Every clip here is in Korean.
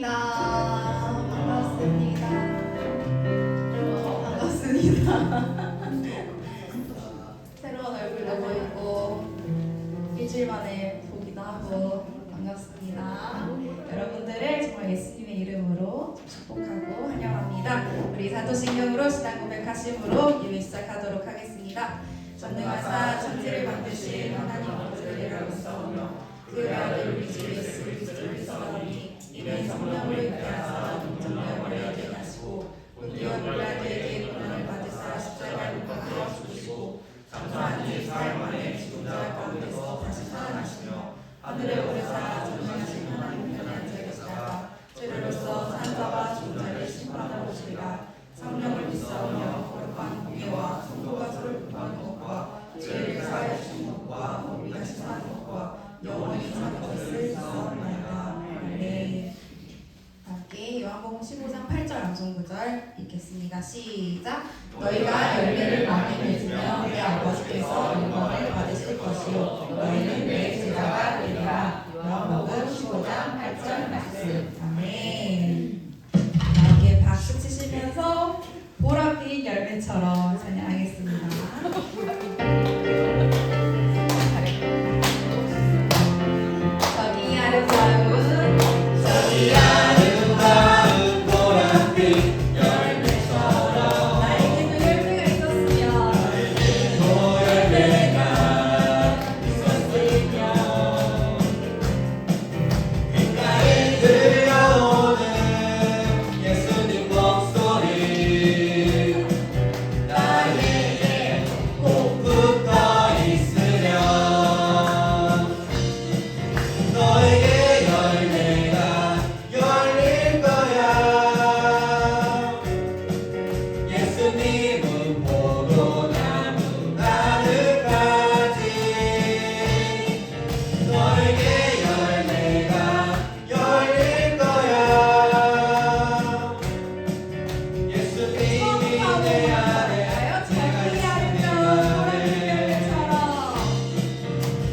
반갑습니다. 반갑습니다. 반갑습니다. 새로운 얼굴도 보이고 일주일 만에 보기도 하고 반갑습니다. 여러분들을 정말 예수님의 이름으로 축복하고 환영합니다. 우리 사도신경으로 신앙 고백하심으로 예배 시작하도록 하겠습니다. 전능하사 천지를 만드신 하나님 아버지를 내가 믿사오며 그 아들 우리 주 예수 그리스도를 믿사오니 이는 성령으로 인하여서 동정녀머리에 태어나시고 본디오 빌라도에게 고난을 받으사 십자가에 못 박혀 죽으시고 장사한 지 4일 만에 죽은 자 가운데서 다시 살아나시며 하늘에 오르사 전능하신 하나님 편에 앉아 계시다가 죄로서 산 자와 죽은 자를 심판하러 오시리라. 성령을 믿사오며 거룩한 공예와 성도가 서로 교통하는 것과 죄를 사하여 주시는 것과 몸이 다시 사는 것과 영원히 사는 것을 믿사옵나이다. 아멘. 함께 요한복음 15장 8절 암송 구절 읽겠습니다. 시작. 너희가 열매를 많이 맺으면 내 아버지께서 영광을 받으실 것이요 너희는 내 제자가 되리라. 요한복음 15장 8절 말씀. 아멘. 함께 박수 치시면서 보랏빛 열매처럼 찬양하겠습니다. 저기 아름다운 보랏빛 열매처럼 나에게도 열매가 있었으며 귓가에 들려오는 예수님 목소리 나에게 꼭 붙어 있으렴. 너에게 열매가 열릴 거야. 예수님은 포도나무 가득하지. 너에게 열매가 열릴 거야. 예수님이 내 안에 내가 예수님 안에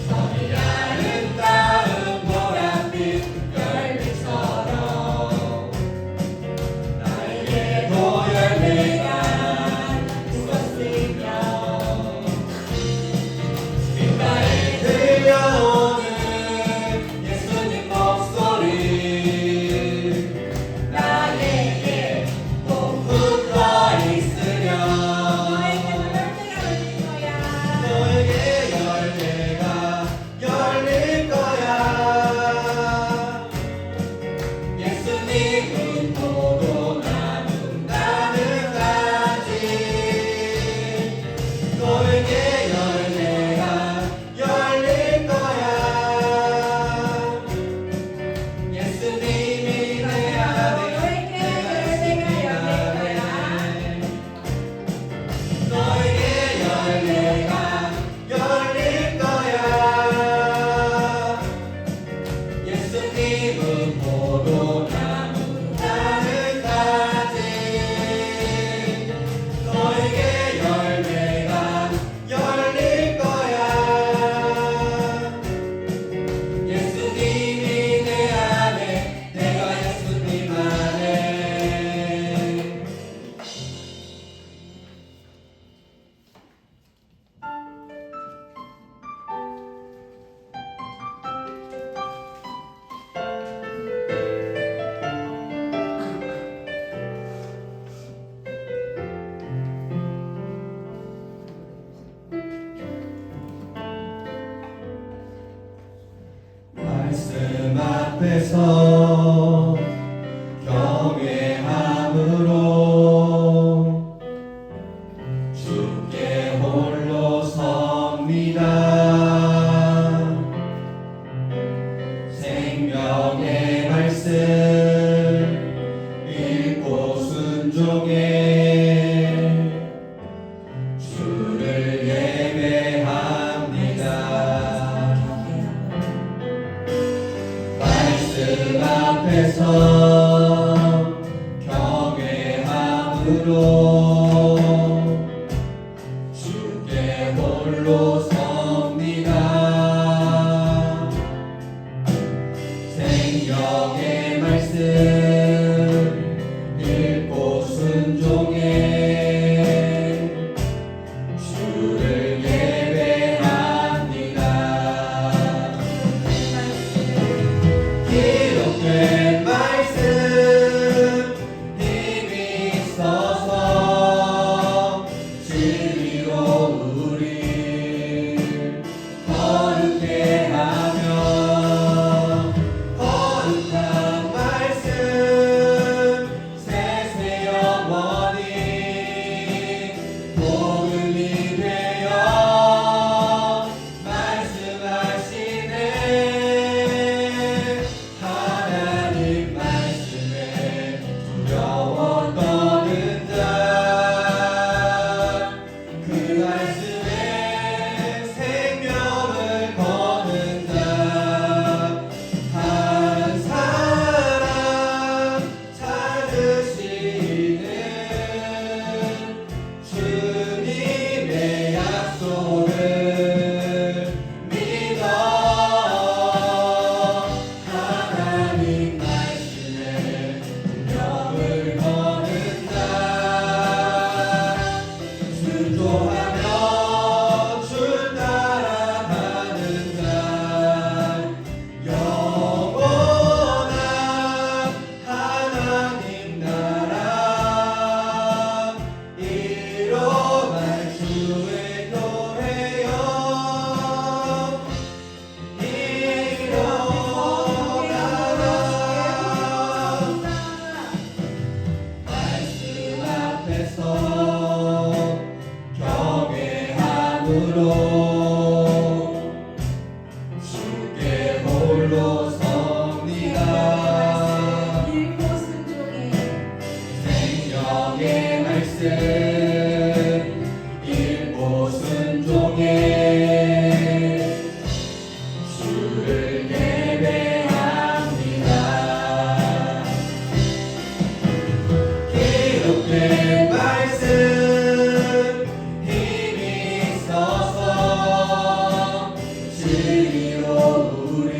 저기 아름다운 보랏빛 열매처럼 나에게도 열매가 있었으며 귓가에 들려오는 예수님 목소리 나에게 꼭 붙어 있으렴. 너에게 열매가 열릴 거야. 예수님은 포도나무 가득하지. 너에게 열매가 열릴 거야. 예수님이 내 안에 내가 예수님 안에 너에게 열매가 열릴 거야. 예수님은 포도나무 가득하지. 너에게 열매가 열릴 거야. 예수님이 내 안에 내가 예수님 안에 말씀 앞에서 경외함으로 주께 홀로 섭니다. 생명의 말씀 읽고 순종해 주를 예배합니다. 말씀 앞에서 경외함으로 주께 홀로 섭니다. 생명의 말씀 홀로 섭니다. 읽고 순종해 생명의 말씀 읽고 순종해 주를 예배합니다. 기록된 말씀 힘이 있어서 진리로 우리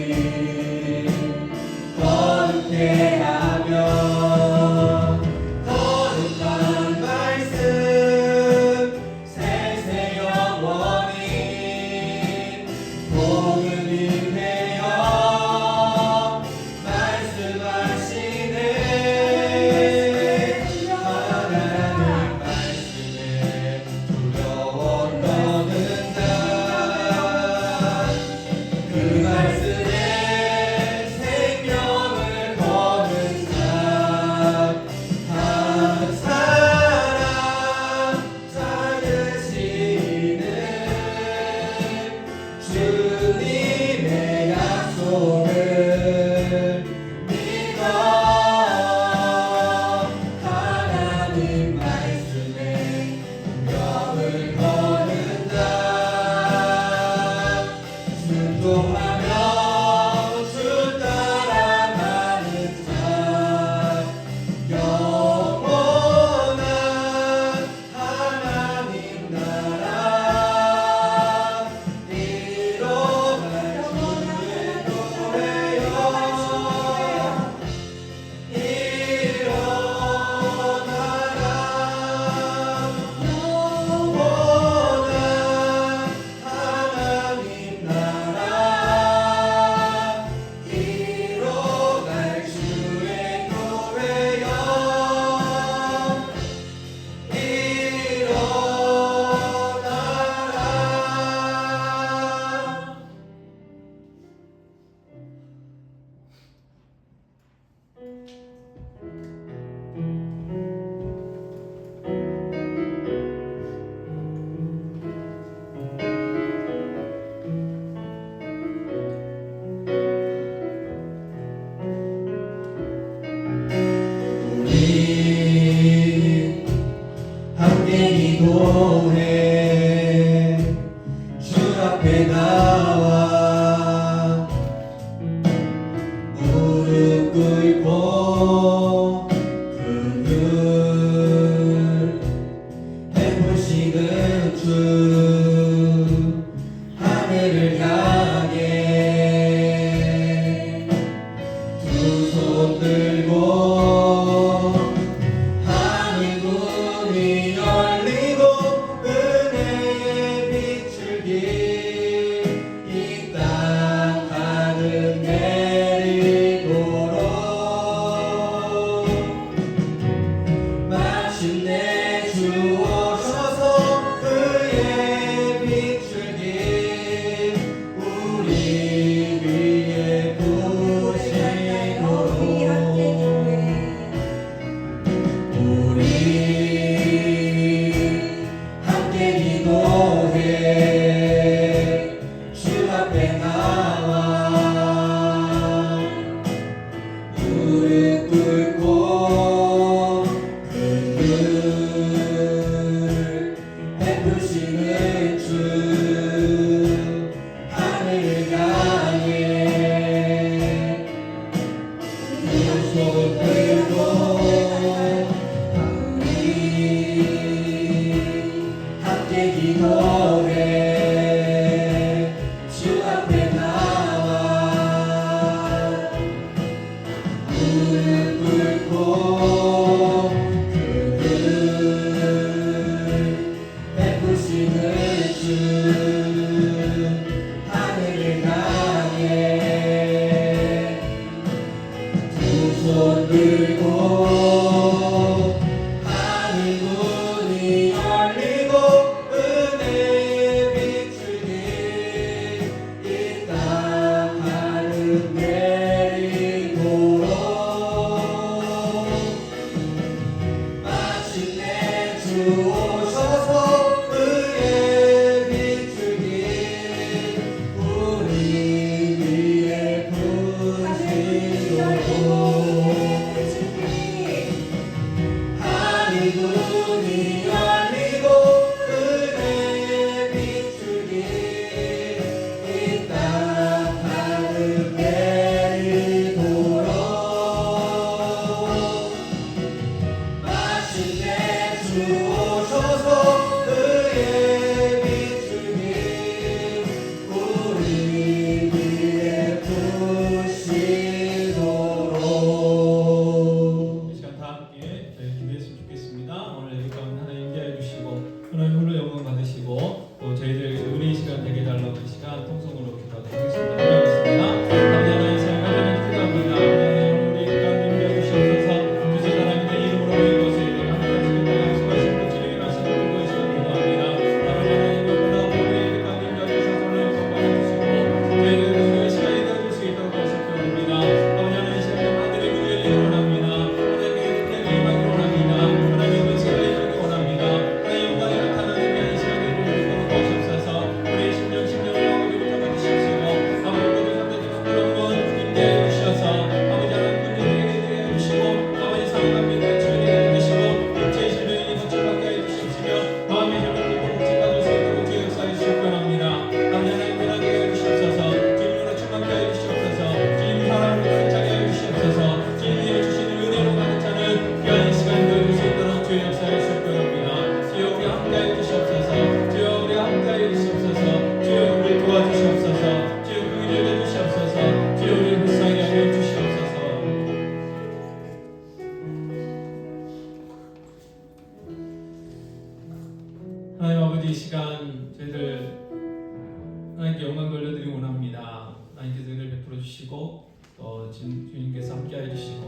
주시고 또 주님께서 함께해 주시고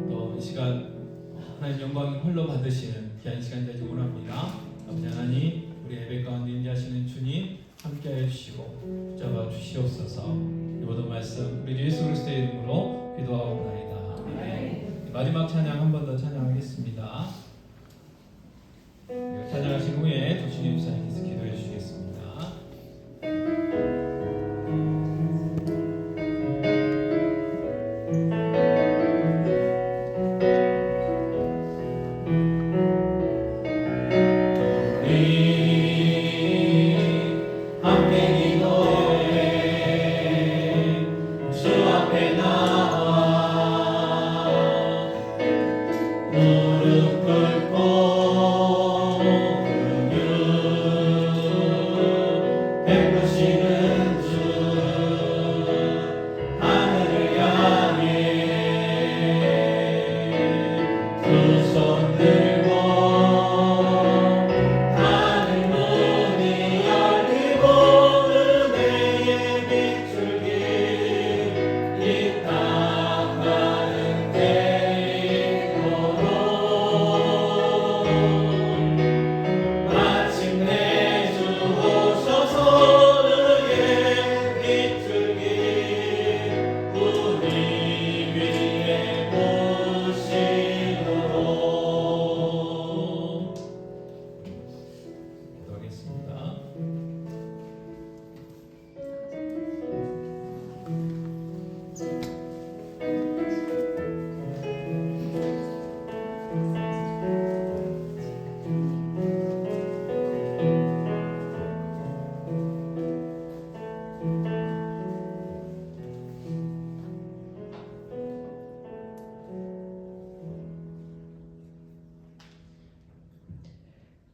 또 이 시간 하나님 영광이 홀로 받으시는 귀한 시간 되길 원합니다. 아버지 하나님, 우리 예배 가운데 임재하시는 주님 함께해 주시고 붙잡아 주시옵소서. 이 모든 말씀 우리 예수 그리스도의 이름으로 기도하옵나이다. 아멘. 마지막 찬양 한 번 더 찬양하겠습니다. 찬양하신 후에 조신희 목사님께서 기도해 주시겠습니다.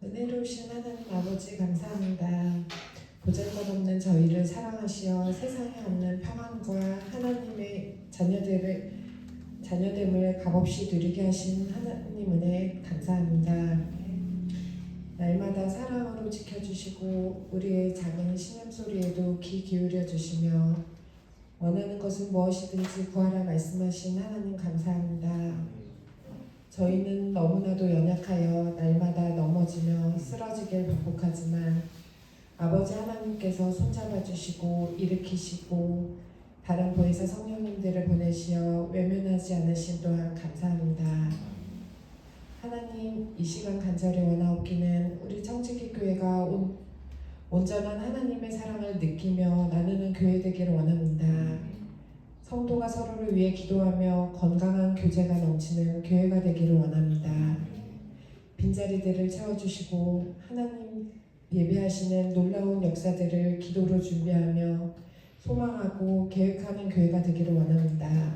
은혜로우신 하나님 아버지 감사합니다. 보잘것없는 저희를 사랑하시어 세상에 없는 평안과 하나님의 자녀됨을 값없이 누리게 하신 하나님 은혜 감사합니다. 날마다 사랑으로 지켜주시고 우리의 작은 신음소리에도 귀 기울여 주시며 원하는 것은 무엇이든지 구하라 말씀하신 하나님 감사합니다. 저희는 너무나도 연약하여 날마다 넘어지며 쓰러지길 반복하지만 아버지 하나님께서 손잡아 주시고 일으키시고 다른 보혜사 성령님들을 보내시어 외면하지 않으신 또한 감사합니다. 하나님, 이 시간 간절히 원하옵기는 우리 청지기 교회가 온전한 하나님의 사랑을 느끼며 나누는 교회 되기를 원합니다. 성도가 서로를 위해 기도하며 건강한 교제가 넘치는 교회가 되기를 원합니다. 빈자리들을 채워주시고 하나님 예배하시는 놀라운 역사들을 기도로 준비하며 소망하고 계획하는 교회가 되기를 원합니다.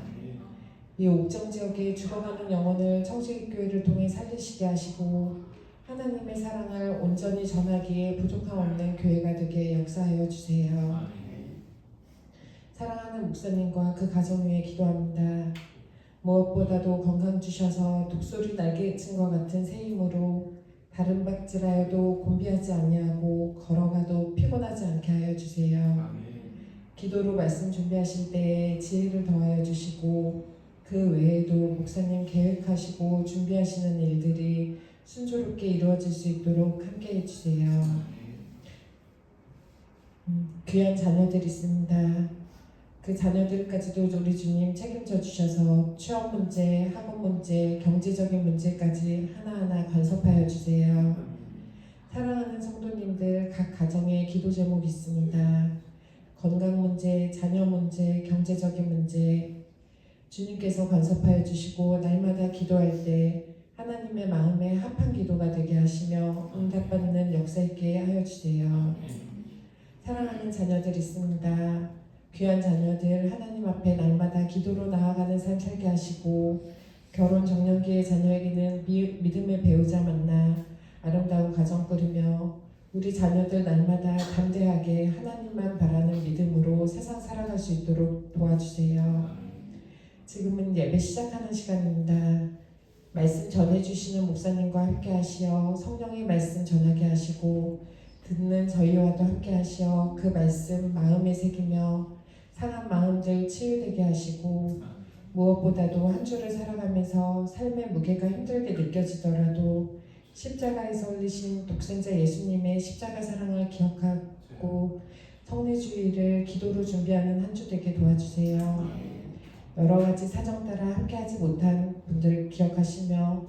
이 옥정 지역의 죽어가는 영혼을 청지기교회를 통해 살리시게 하시고 하나님의 사랑을 온전히 전하기에 부족함 없는 교회가 되게 역사하여 주세요. 사랑하는 목사님과 그 가정 위해 기도합니다. 무엇보다도 건강 주셔서 독수리 날개친과 같은 새 힘으로 다른 박질하여도 곤비하지 아니하고 걸어가도 피곤하지 않게 하여 주세요. 기도로 말씀 준비하실 때에 지혜를 더하여 주시고 그 외에도 목사님 계획하시고 준비하시는 일들이 순조롭게 이루어질 수 있도록 함께 해주세요. 귀한 자녀들 있습니다. 그 자녀들까지도 우리 주님 책임져 주셔서 취업 문제, 학업 문제, 경제적인 문제까지 하나하나 간섭하여 주세요. 사랑하는 성도님들 각 가정에 기도 제목 있습니다. 건강 문제, 자녀 문제, 경제적인 문제 주님께서 간섭하여 주시고 날마다 기도할 때 하나님의 마음에 합한 기도가 되게 하시며 응답받는 역사 있게 하여 주세요. 사랑하는 자녀들 있습니다. 귀한 자녀들 하나님 앞에 날마다 기도로 나아가는 삶 살게 하시고 결혼 정년기의 자녀에게는 믿음의 배우자 만나 아름다운 가정 꾸리며 우리 자녀들 날마다 담대하게 하나님만 바라는 믿음으로 세상 살아갈 수 있도록 도와주세요. 지금은 예배 시작하는 시간입니다. 말씀 전해주시는 목사님과 함께 하시어 성령의 말씀 전하게 하시고 듣는 저희와도 함께 하시어 그 말씀 마음에 새기며 상한 마음들 치유되게 하시고 무엇보다도 한 주를 살아가면서 삶의 무게가 힘들게 느껴지더라도 십자가에서 흘리신 독생자 예수님의 십자가 사랑을 기억하고 성례주의를 기도로 준비하는 한 주 되게 도와주세요. 여러 가지 사정 따라 함께하지 못한 분들 기억하시며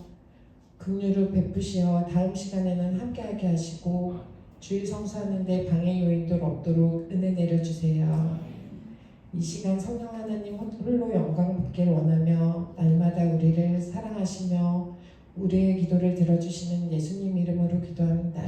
긍휼을 베푸시어 다음 시간에는 함께하게 하시고 주일 성수하는데 방해 요인들 없도록 은혜 내려주세요. 이 시간 성령 하나님 홀로 영광 받기를 원하며 날마다 우리를 사랑하시며 우리의 기도를 들어주시는 예수님 이름으로 기도합니다.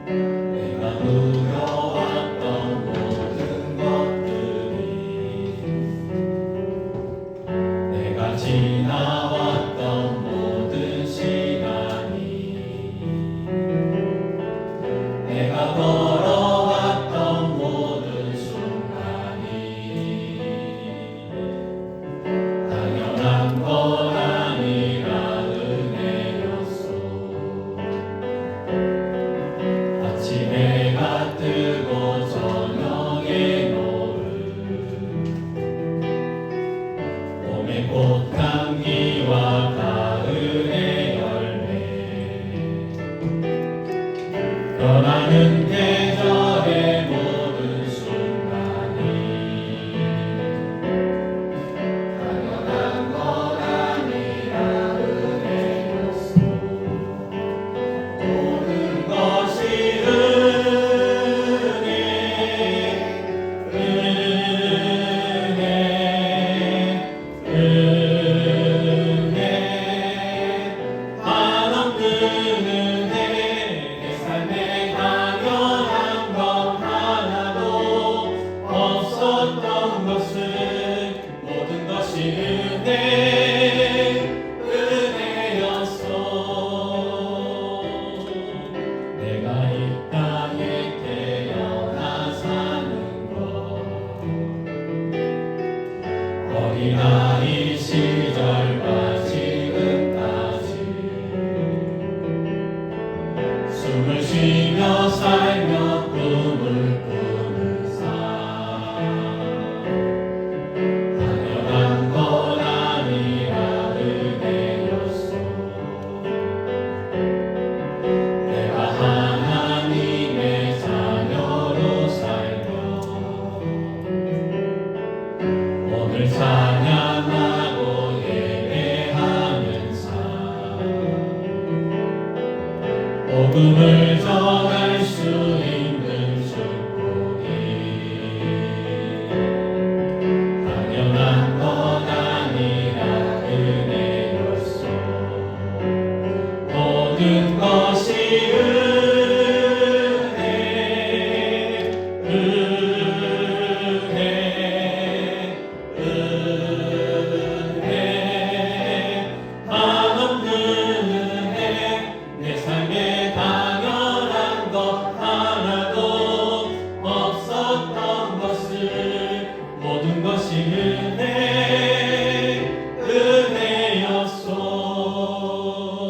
내가 누려왔던 모든 것들이 내가 지나왔던 모든 시간이 내가 걸어왔던 모든 순간이 당연한 건 아니라 은혜였소. 아침에 해가 뜨고 저녁에 노을 봄의 꽃향기와 가을의 열매 변하는 계절의 모든 순간이 당연한 건 아니라 은혜였소. 모든 것이 한없는 은혜 내 삶에 당연한 것 하나도 없었던 것은 모든 것이 은혜였어. 내가 이 땅에 태어나 사는 것 어린아이 시절과 지금까지 숨을 쉬며 살며 꿈을 꾸는 삶 당연한 건 아니라 은혜였소. 내가 하나님의 자녀로 살며 오늘 찬양하고 예배하는 삶 복음을 전할 수 있는 축복이 당연한 건 아니라 은혜였소. 모든 것이 한없는 은혜 내 삶에 당연한 것 하나도 없었던 것을 모든 것이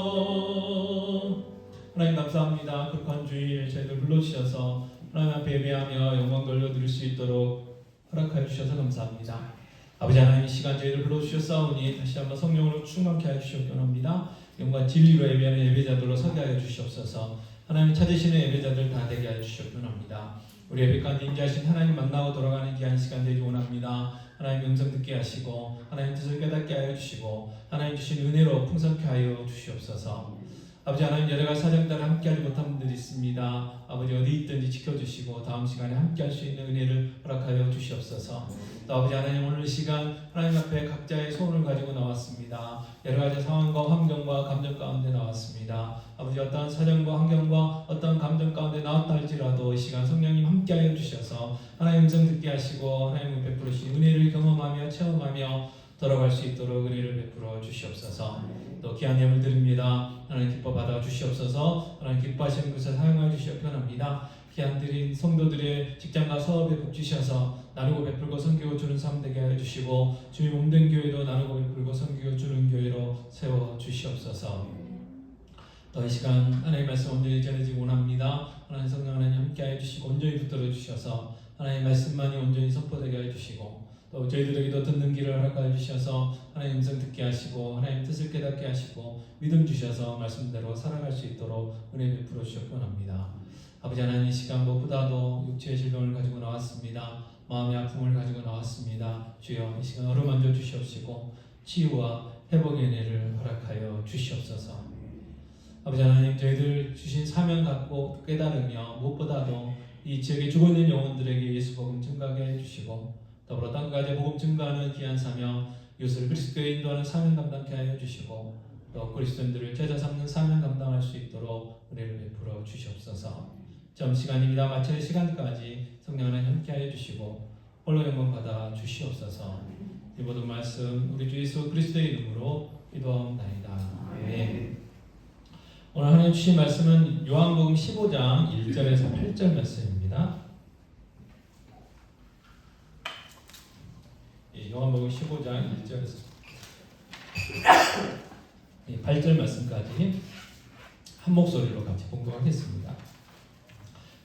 은혜였소. 하나님 감사합니다. 극한 주일 저희들 불러주셔서 하나님 앞에 예배하며 영광 돌려드릴 수 있도록 허락하여 주셔서 감사합니다. 아버지 하나님 이 시간 저희들 불러주셨사오니 다시 한번 성령으로 충만케 하여 주시옵기 원합니다. 영과 진리로 예배하는 예배자들로 서게 하여 주시옵소서. 하나님 찾으시는 예배자들 다 되게 하여 주시옵기 원합니다. 우리 예배 가운데 인자하신 하나님 만나고 돌아가는 귀한 시간 되기 원합니다. 하나님 음성 듣게 하시고 하나님 뜻을 깨닫게 하여 주시고 하나님 주신 은혜로 풍성케 하여 주시옵소서. 아버지 하나님, 여러 가지 사정 따라 함께하지 못한 분들이 있습니다. 아버지 어디 있든지 지켜주시고 다음 시간에 함께할 수 있는 은혜를 허락하여 주시옵소서. 또 아버지 하나님, 오늘 시간 하나님 앞에 각자의 소원을 가지고 나왔습니다. 여러 가지 상황과 환경과 감정 가운데 나왔습니다. 아버지, 어떠한 사정과 환경과 어떠한 감정 가운데 나왔다 할지라도 이 시간 성령님 함께하여 주셔서 하나님 음성 듣게 하시고 하나님을 베풀어 주신 은혜를 경험하며 체험하며 돌아갈 수 있도록 은혜를 베풀어 주시옵소서. 또 귀한 예물 드립니다. 하나님 기뻐 받아 주시옵소서. 하나님 기뻐하시는 것을 사용하여 주시옵 편합니다. 귀한 드린 성도들의 직장과 사업에 복 주셔서 나누고 베풀고 섬기고 주는 삶 되게 하여 주시고 주님 몸된 교회도 나누고 베풀고 섬기고 주는 교회로 세워 주시옵소서. 또 이 시간 하나님의 말씀 온전히 전해지기 원합니다. 하나님 성령 하나님 함께 하여 주시고 온전히 붙들어 주셔서 하나님의 말씀만이 온전히 선포되게 하여 주시고 또 저희들에게도 듣는 길을 허락하여 주셔서 하나님 음성 듣게 하시고 하나님 뜻을 깨닫게 하시고 믿음 주셔서 말씀대로 살아갈 수 있도록 은혜 베풀어 주시옵 원합니다. 아버지 하나님, 이 시간 무엇보다도 육체의 질병을 가지고 나왔습니다. 마음의 아픔을 가지고 나왔습니다. 주여, 이 시간 어루만져 주시옵시고 치유와 회복의 은혜를 허락하여 주시옵소서. 아버지 하나님, 저희들 주신 사명 갖고 깨달으며 무엇보다도 이 지역에 죽어있는 영혼들에게 예수 복음 증가하게 해주시고 더불어 땅까지 복음 증가하는 귀한 사명, 이웃을 그리스도에 인도하는 사명 감당케 하여 주시고 또 그리스도인들을 제자 삼는 사명 감당할 수 있도록 은혜를 베풀어 주시옵소서. 점시간입니다. 마치는 시간까지 성령 하나님 함께 하여 주시고 홀로 영광 받아 주시옵소서. 이 모든 말씀 우리 주 예수 그리스도의 이름으로 기도하옵나이다. 아멘. 오늘 하나님 주신 말씀은 요한복음 15장 1절에서 8절 말씀입니다. 요한복음 15장 1절에서 8절 말씀까지 한 목소리로 같이 봉독하겠습니다.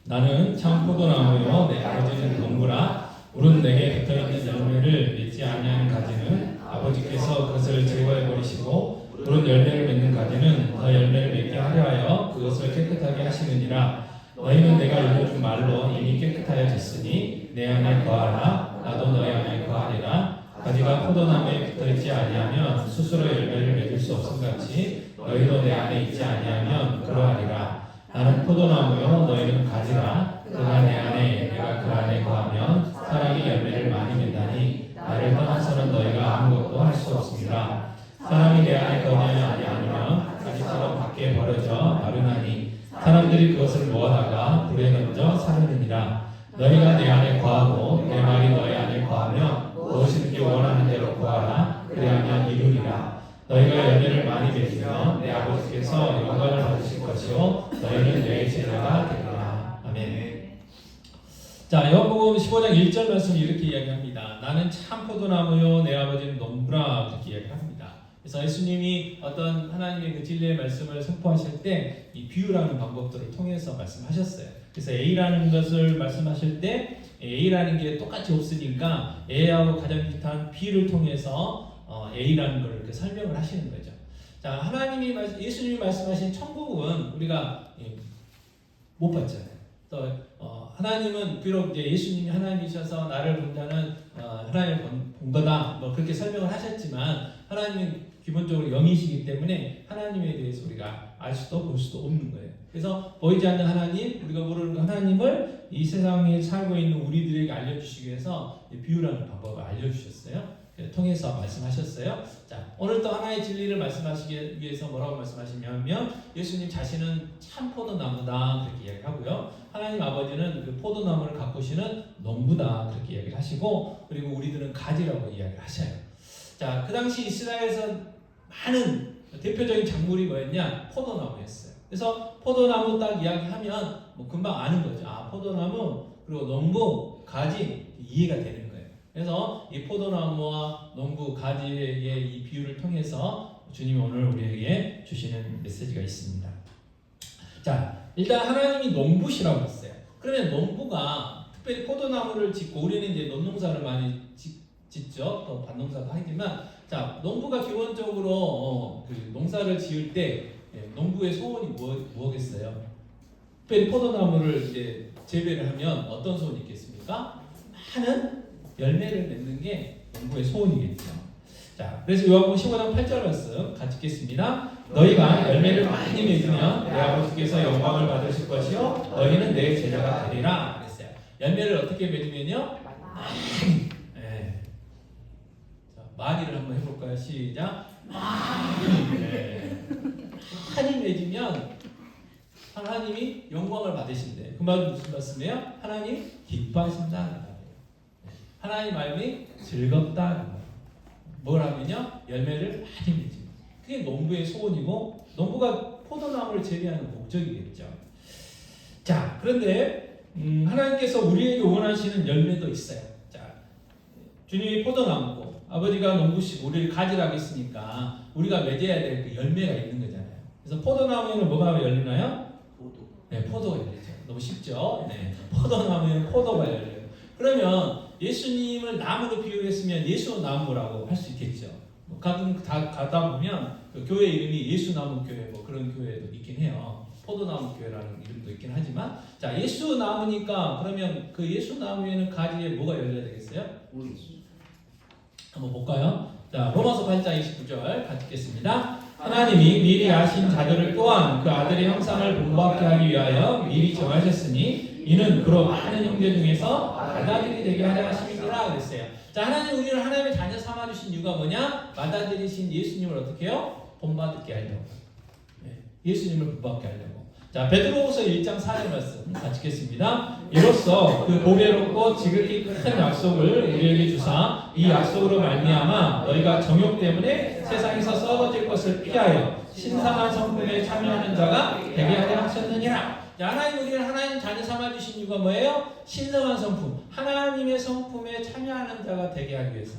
나는 참 포도나무요 내 아버지는 농부라. 물은 내게 붙어있는 열매를 맺지 아니하는 가지는 아버지께서 그것을 제거해 버리시고 물은 열매를 맺는 가지는 더 열매를 맺게 하려 하여 그것을 깨끗하게 하시느니라. 너희는 내가 알려준 말로 이미 깨끗하여졌으니 내 안에 거하라. 나도 너희 안에 거하리라. 가지가 포도나무에 붙어있지 아니하면 스스로 열매를 맺을 수 없음같이 너희도 내 안에 있지 아니하면 그러하리라. 나는 포도나무요 너희는 가지라. 그가 내 안에 내가 그 안에 거하면 사람이 열매를 많이 맺나니 나를 떠나서는 너희가 아무것도 할 수 없습니다. 사람이 내 안에 거하지 아니하면 가지처럼 밖에 버려져 마르나니 사람들이 그것을 모아다가 불에 던져 사르느니라. 너희가 내 안에 거하고 내 말이 너희 안에 거하면 무엇이든지 원하는 대로 구하라. 그리하면 이루리라. 너희가 열매를 많이 맺으면 내 아버지께서 영광을 받으실 것이요 너희는 내 제자가 되리라. 아멘. 자, 요한복음 15장 1절 말씀 이렇게 이야기합니다. 나는 참 포도나무요 내 아버지는 농부라. 이렇게 이야기합니다. 그래서 예수님이 어떤 하나님의 그 진리의 말씀을 선포하실 때 이 비유라는 방법들을 통해서 말씀하셨어요. 그래서 A라는 것을 말씀하실 때 A라는 게 똑같이 없으니까 A하고 가장 비슷한 B를 통해서 A라는 걸 이렇게 설명을 하시는 거죠. 자, 예수님이 말씀하신 천국은 우리가 못 봤잖아요. 또 하나님은 비록 이제 예수님이 하나님이셔서 나를 본 자는 하나님을 본 거다. 뭐 그렇게 설명을 하셨지만 하나님은 기본적으로 영이시기 때문에 하나님에 대해서 우리가 알 수도 볼 수도 없는 거예요. 그래서 보이지 않는 하나님, 우리가 모르는 하나님을 이 세상에 살고 있는 우리들에게 알려주시기 위해서 비유라는 방법을 알려주셨어요. 통해서 말씀하셨어요. 자, 오늘 또 하나의 진리를 말씀하시기 위해서 뭐라고 말씀하시냐면 예수님 자신은 참 포도나무다 그렇게 이야기하고요. 하나님 아버지는 그 포도나무를 가꾸시는 농부다 그렇게 이야기를 하시고 그리고 우리들은 가지라고 이야기를 하셔요. 자, 그 당시 이스라엘에서 많은 대표적인 작물이 뭐였냐? 포도나무였어요. 그래서 포도나무 딱 이야기하면 뭐 금방 아는 거죠. 아, 포도나무 그리고 농부, 가지 이해가 되는 거예요. 그래서 이 포도나무와 농부, 가지의 이 비유를 통해서 주님이 오늘 우리에게 주시는 메시지가 있습니다. 자, 일단 하나님이 농부시라고 했어요. 그러면 농부가 특별히 포도나무를 짓고 우리는 이제 논농사를 많이 짓죠. 또 밭농사도 하지만 자, 농부가 기본적으로 그 농사를 지을 때 농부의 소원이 뭐겠어요? 특별히 포도나무를 이제 재배를 하면 어떤 소원이 있겠습니까? 많은 열매를 맺는 게 농부의 소원이겠죠. 자, 그래서 요한복음 15장 8절 말씀 같이 읽겠습니다. 너희가 열매를 많이 맺으면 내 아버지께서 영광을 받으실 것이요 너희는 내 제자가 되리라 그랬어요. 열매를 어떻게 맺으면요? 많이. 네. 자, 많이를 한번 해볼까요? 시작. 많이. 네. 많이 맺으면 하나님이 영광을 받으신대. 그 말은 무슨 말씀이에요? 하나님 기뻐하신다. 하나님 마음이 즐겁다. 뭘 하면요? 열매를 많이 맺으면. 그게 농부의 소원이고 농부가 포도나무를 재배하는 목적이겠죠. 자, 그런데 하나님께서 우리에게 원하시는 열매도 있어요. 자, 주님이 포도나무고 아버지가 농부시고 우리를 가지라고 했으니까 우리가 맺어야 될 그 열매가 있는 거잖아요. 그래서 포도나무에는 뭐가 열리나요? 포도. 네, 포도가 열리죠. 너무 쉽죠? 네, 포도나무에는 포도가 열려요. 그러면 예수님을 나무로 비유했으면 예수나무라고 할 수 있겠죠. 가끔 가다 보면 그 교회 이름이 예수나무 교회 뭐 그런 교회도 있긴 해요. 포도나무 교회라는 이름도 있긴 하지만 자 예수나무니까 그러면 그 예수나무에는 가지에 뭐가 열려야 되겠어요? 한번 볼까요? 자 로마서 8장 29절 같이 읽겠습니다. 하나님이 미리 아신 자들을 또한 그 아들의 형상을 본받게 하기 위하여 미리 정하셨으니 이는 그로 많은 형제 중에서 맏아들이 되게 하려 하심이니라 그랬어요. 자 하나님 우리를 하나님의 자녀 삼아주신 이유가 뭐냐? 맏아들이신 예수님을 어떻게 해요? 본받게 하려고. 네, 예수님을 본받게 하려고. 자 베드로후서 1장 4절 말씀 같이 읽겠습니다. 이로써 그 보배롭고 지극히 큰 약속을 우리에게 주사 이 약속으로 말미암아 너희가 정욕 때문에 세상에서 썩어질 것을 피하여 신성한 성품에 참여하는 자가 되게 하려 하셨느니라. 자, 하나님 우리를 하나님 자녀 삼아주신 이유가 뭐예요? 신성한 성품, 하나님의 성품에 참여하는 자가 되게 하기 위해서.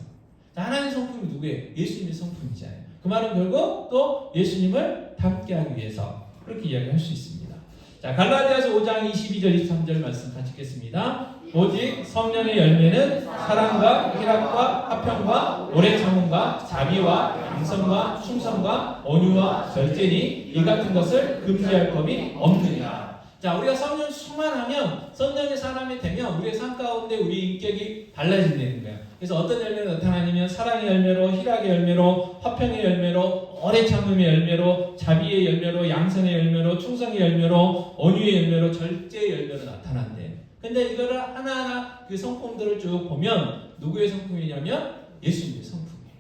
자, 하나님의 성품이 누구예요? 예수님의 성품이잖아요. 그 말은 결국 또 예수님을 닮게 하기 위해서 그렇게 이야기할 수 있습니다. 자, 갈라디아서 5장 22절 23절 말씀 같이 읽겠습니다. 오직 성령의 열매는 사랑과 희락과 화평과 오래 참음과 자비와 양선과 충성과 온유와 절제니 이 같은 것을 금지할 법이 없느니라. 자, 우리가 성령 충만하면 성령의 사람이 되면 우리의 삶 가운데 우리 인격이 달라진다는 거예요. 그래서 어떤 열매가 나타나냐면 사랑의 열매로, 희락의 열매로, 화평의 열매로, 오래 참음의 열매로, 자비의 열매로, 양선의 열매로, 충성의 열매로, 온유의 열매로, 절제의 열매로 나타난대요. 근데 이거를 하나하나 그 성품들을 쭉 보면 누구의 성품이냐면 예수님의 성품이에요.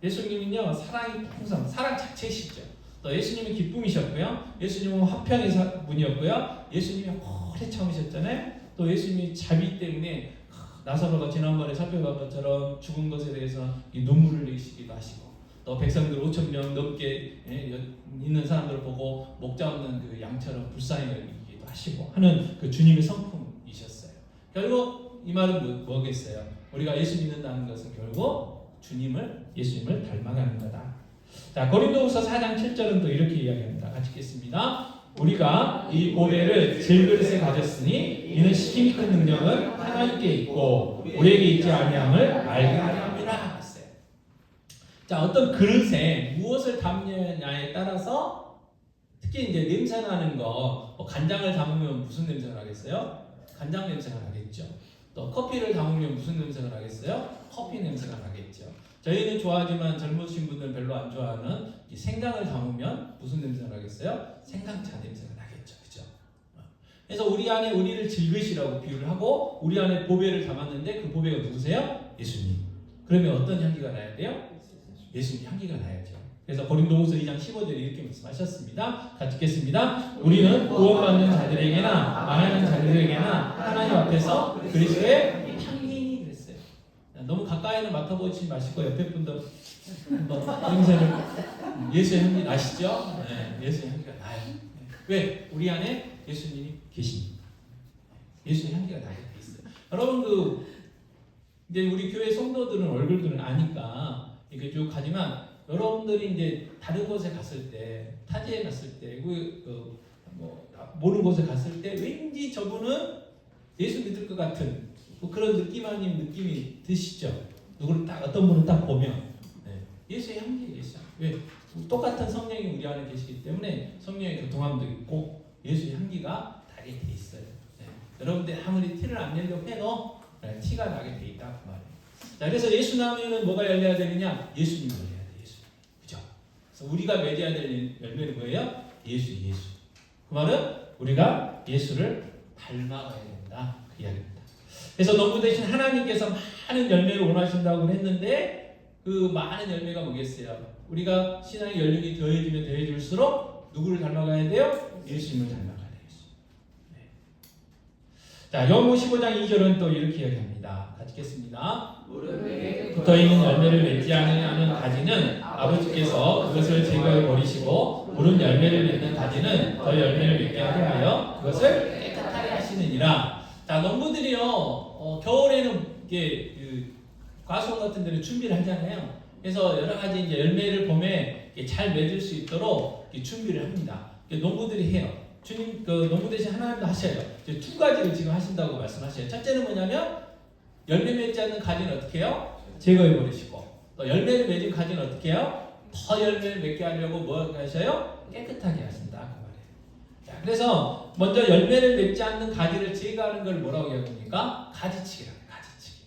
예수님은요 사랑이 풍성, 사랑 자체시죠. 또 예수님은 기쁨이셨고요. 예수님은 화평의 분이었고요. 예수님이 오래 참으셨잖아요. 또 예수님이 자비 때문에 나사로가 지난번에 살펴본 것처럼 죽은 것에 대해서 눈물을 흘리시기도 하시고 또 백성들 5,000명 넘게 있는 사람들을 보고 목자 없는 그 양처럼 불쌍히 여기기도 하시고 하는 그 주님의 성품이셨어요. 결국 이 말은 뭐겠어요? 우리가 예수 믿는다는 것은 결국 예수님을 닮아가는 거다. 자, 고린도후서 4장 7절은 또 이렇게 이야기합니다. 같이 읽겠습니다. 우리가 이 보배를 질그릇에 가졌으니 이는 힘이 큰 능력은 하나님께 있고 우리에게 있지 아니함을 알게 하려 함이라 했어요. 자, 어떤 그릇에 무엇을 담느냐에 따라서 특히 이제 냄새 나는 거, 간장을 담으면 무슨 냄새가 나겠어요? 간장 냄새가 나겠죠. 또 커피를 담으면 무슨 냄새가 나겠어요? 커피 냄새가 나겠죠. 저희는 좋아하지만 젊으신 분들은 별로 안 좋아하는 이 생강을 담으면 무슨 냄새가 나겠어요? 생강차 냄새가 나겠죠. 그죠? 그래서 우리 안에 우리를 질그릇이라고 비유를 하고 우리 안에 보배를 담았는데 그 보배가 누구세요? 예수님. 그러면 어떤 향기가 나야 돼요? 예수님 향기가 나야죠. 그래서 고린도후서 2장 15절에 이렇게 말씀하셨습니다. 같이 읽겠습니다. 우리는 구원받는 자들에게나 망하는 자들에게나 하나님 앞에서 그리스도의 향기니 그랬어요. 너무 가까이는 맡아보지 마시고 옆에 분들 한번 냄새를 예수의 향기 나시죠? 네, 예수의 향기가 나요. 왜? 우리 안에 예수님이 계십니다. 예수의 향기가 나게 돼 있어요. 여러분 이제 우리 교회 성도들은 얼굴들은 아니까 이렇게 쭉 하지만 여러분들이 이제 다른 곳에 갔을 때 타지에 갔을 때 모르는 곳에 갔을 때 왠지 저분은 예수 믿을 것 같은 그런 느낌 아닌 느낌이 드시죠? 누구를 딱 어떤 분을 딱 보면 예수의 향기에 계시죠. 왜? 똑같은 성령이 우리 안에 계시기 때문에 성령의 교통함도 있고 예수의 향기가 나게 돼 있어요. 여러분들 아무리 티를 안 내려고 해도 티가 나게 돼 있다 그 말이에요. 자, 그래서 예수 나무에는 뭐가 열려야 되느냐? 예수님 열려야 돼. 예수님. 그죠? 그래서 그래서 우리가 맺어야 될 열매는 뭐예요? 예수. 그 말은 우리가 예수를 닮아가야 된다. 그 이야기입니다. 그래서 농부 대신 하나님께서 많은 열매를 원하신다고 했는데 그 많은 열매가 뭐겠어요? 우리가 신앙의 연륜이 더해지면 더해질수록 누구를 닮아가야 돼요? 예수님을 닮아가야 돼요. 네. 자, 요한복음 15장 2절은 또 이렇게 이야기합니다. 같이 읽겠습니다. 붙어있는 열매를 맺지 않는 가지는 아버지께서 그것을 제거해 버리시고 무른 열매를 맺는 가지는 더 열매를 맺게 하려 하여 그것을 깨끗하게 하시느니라. 자, 농부들이요 겨울에는 이게 과수원 같은 데는 준비를 하잖아요. 그래서 여러 가지 이제 열매를 봄에 잘 맺을 수 있도록 준비를 합니다. 농부들이 해요. 주님, 그 농부 대신 하나님도 하셔요. 이제 두 가지를 지금 하신다고 말씀하셔요. 첫째는 뭐냐면 열매 맺지 않는 가지는 어떻게 해요? 제거해 버리시고 또 열매를 맺은 가지는 어떻게 해요? 더 열매를 맺게 하려고 뭐 하셔요? 깨끗하게 하신다 그 말이에요. 자, 그래서 먼저 열매를 맺지 않는 가지를 제거하는 걸 뭐라고 이야기합니까? 가지치기라고 해요. 가지치기.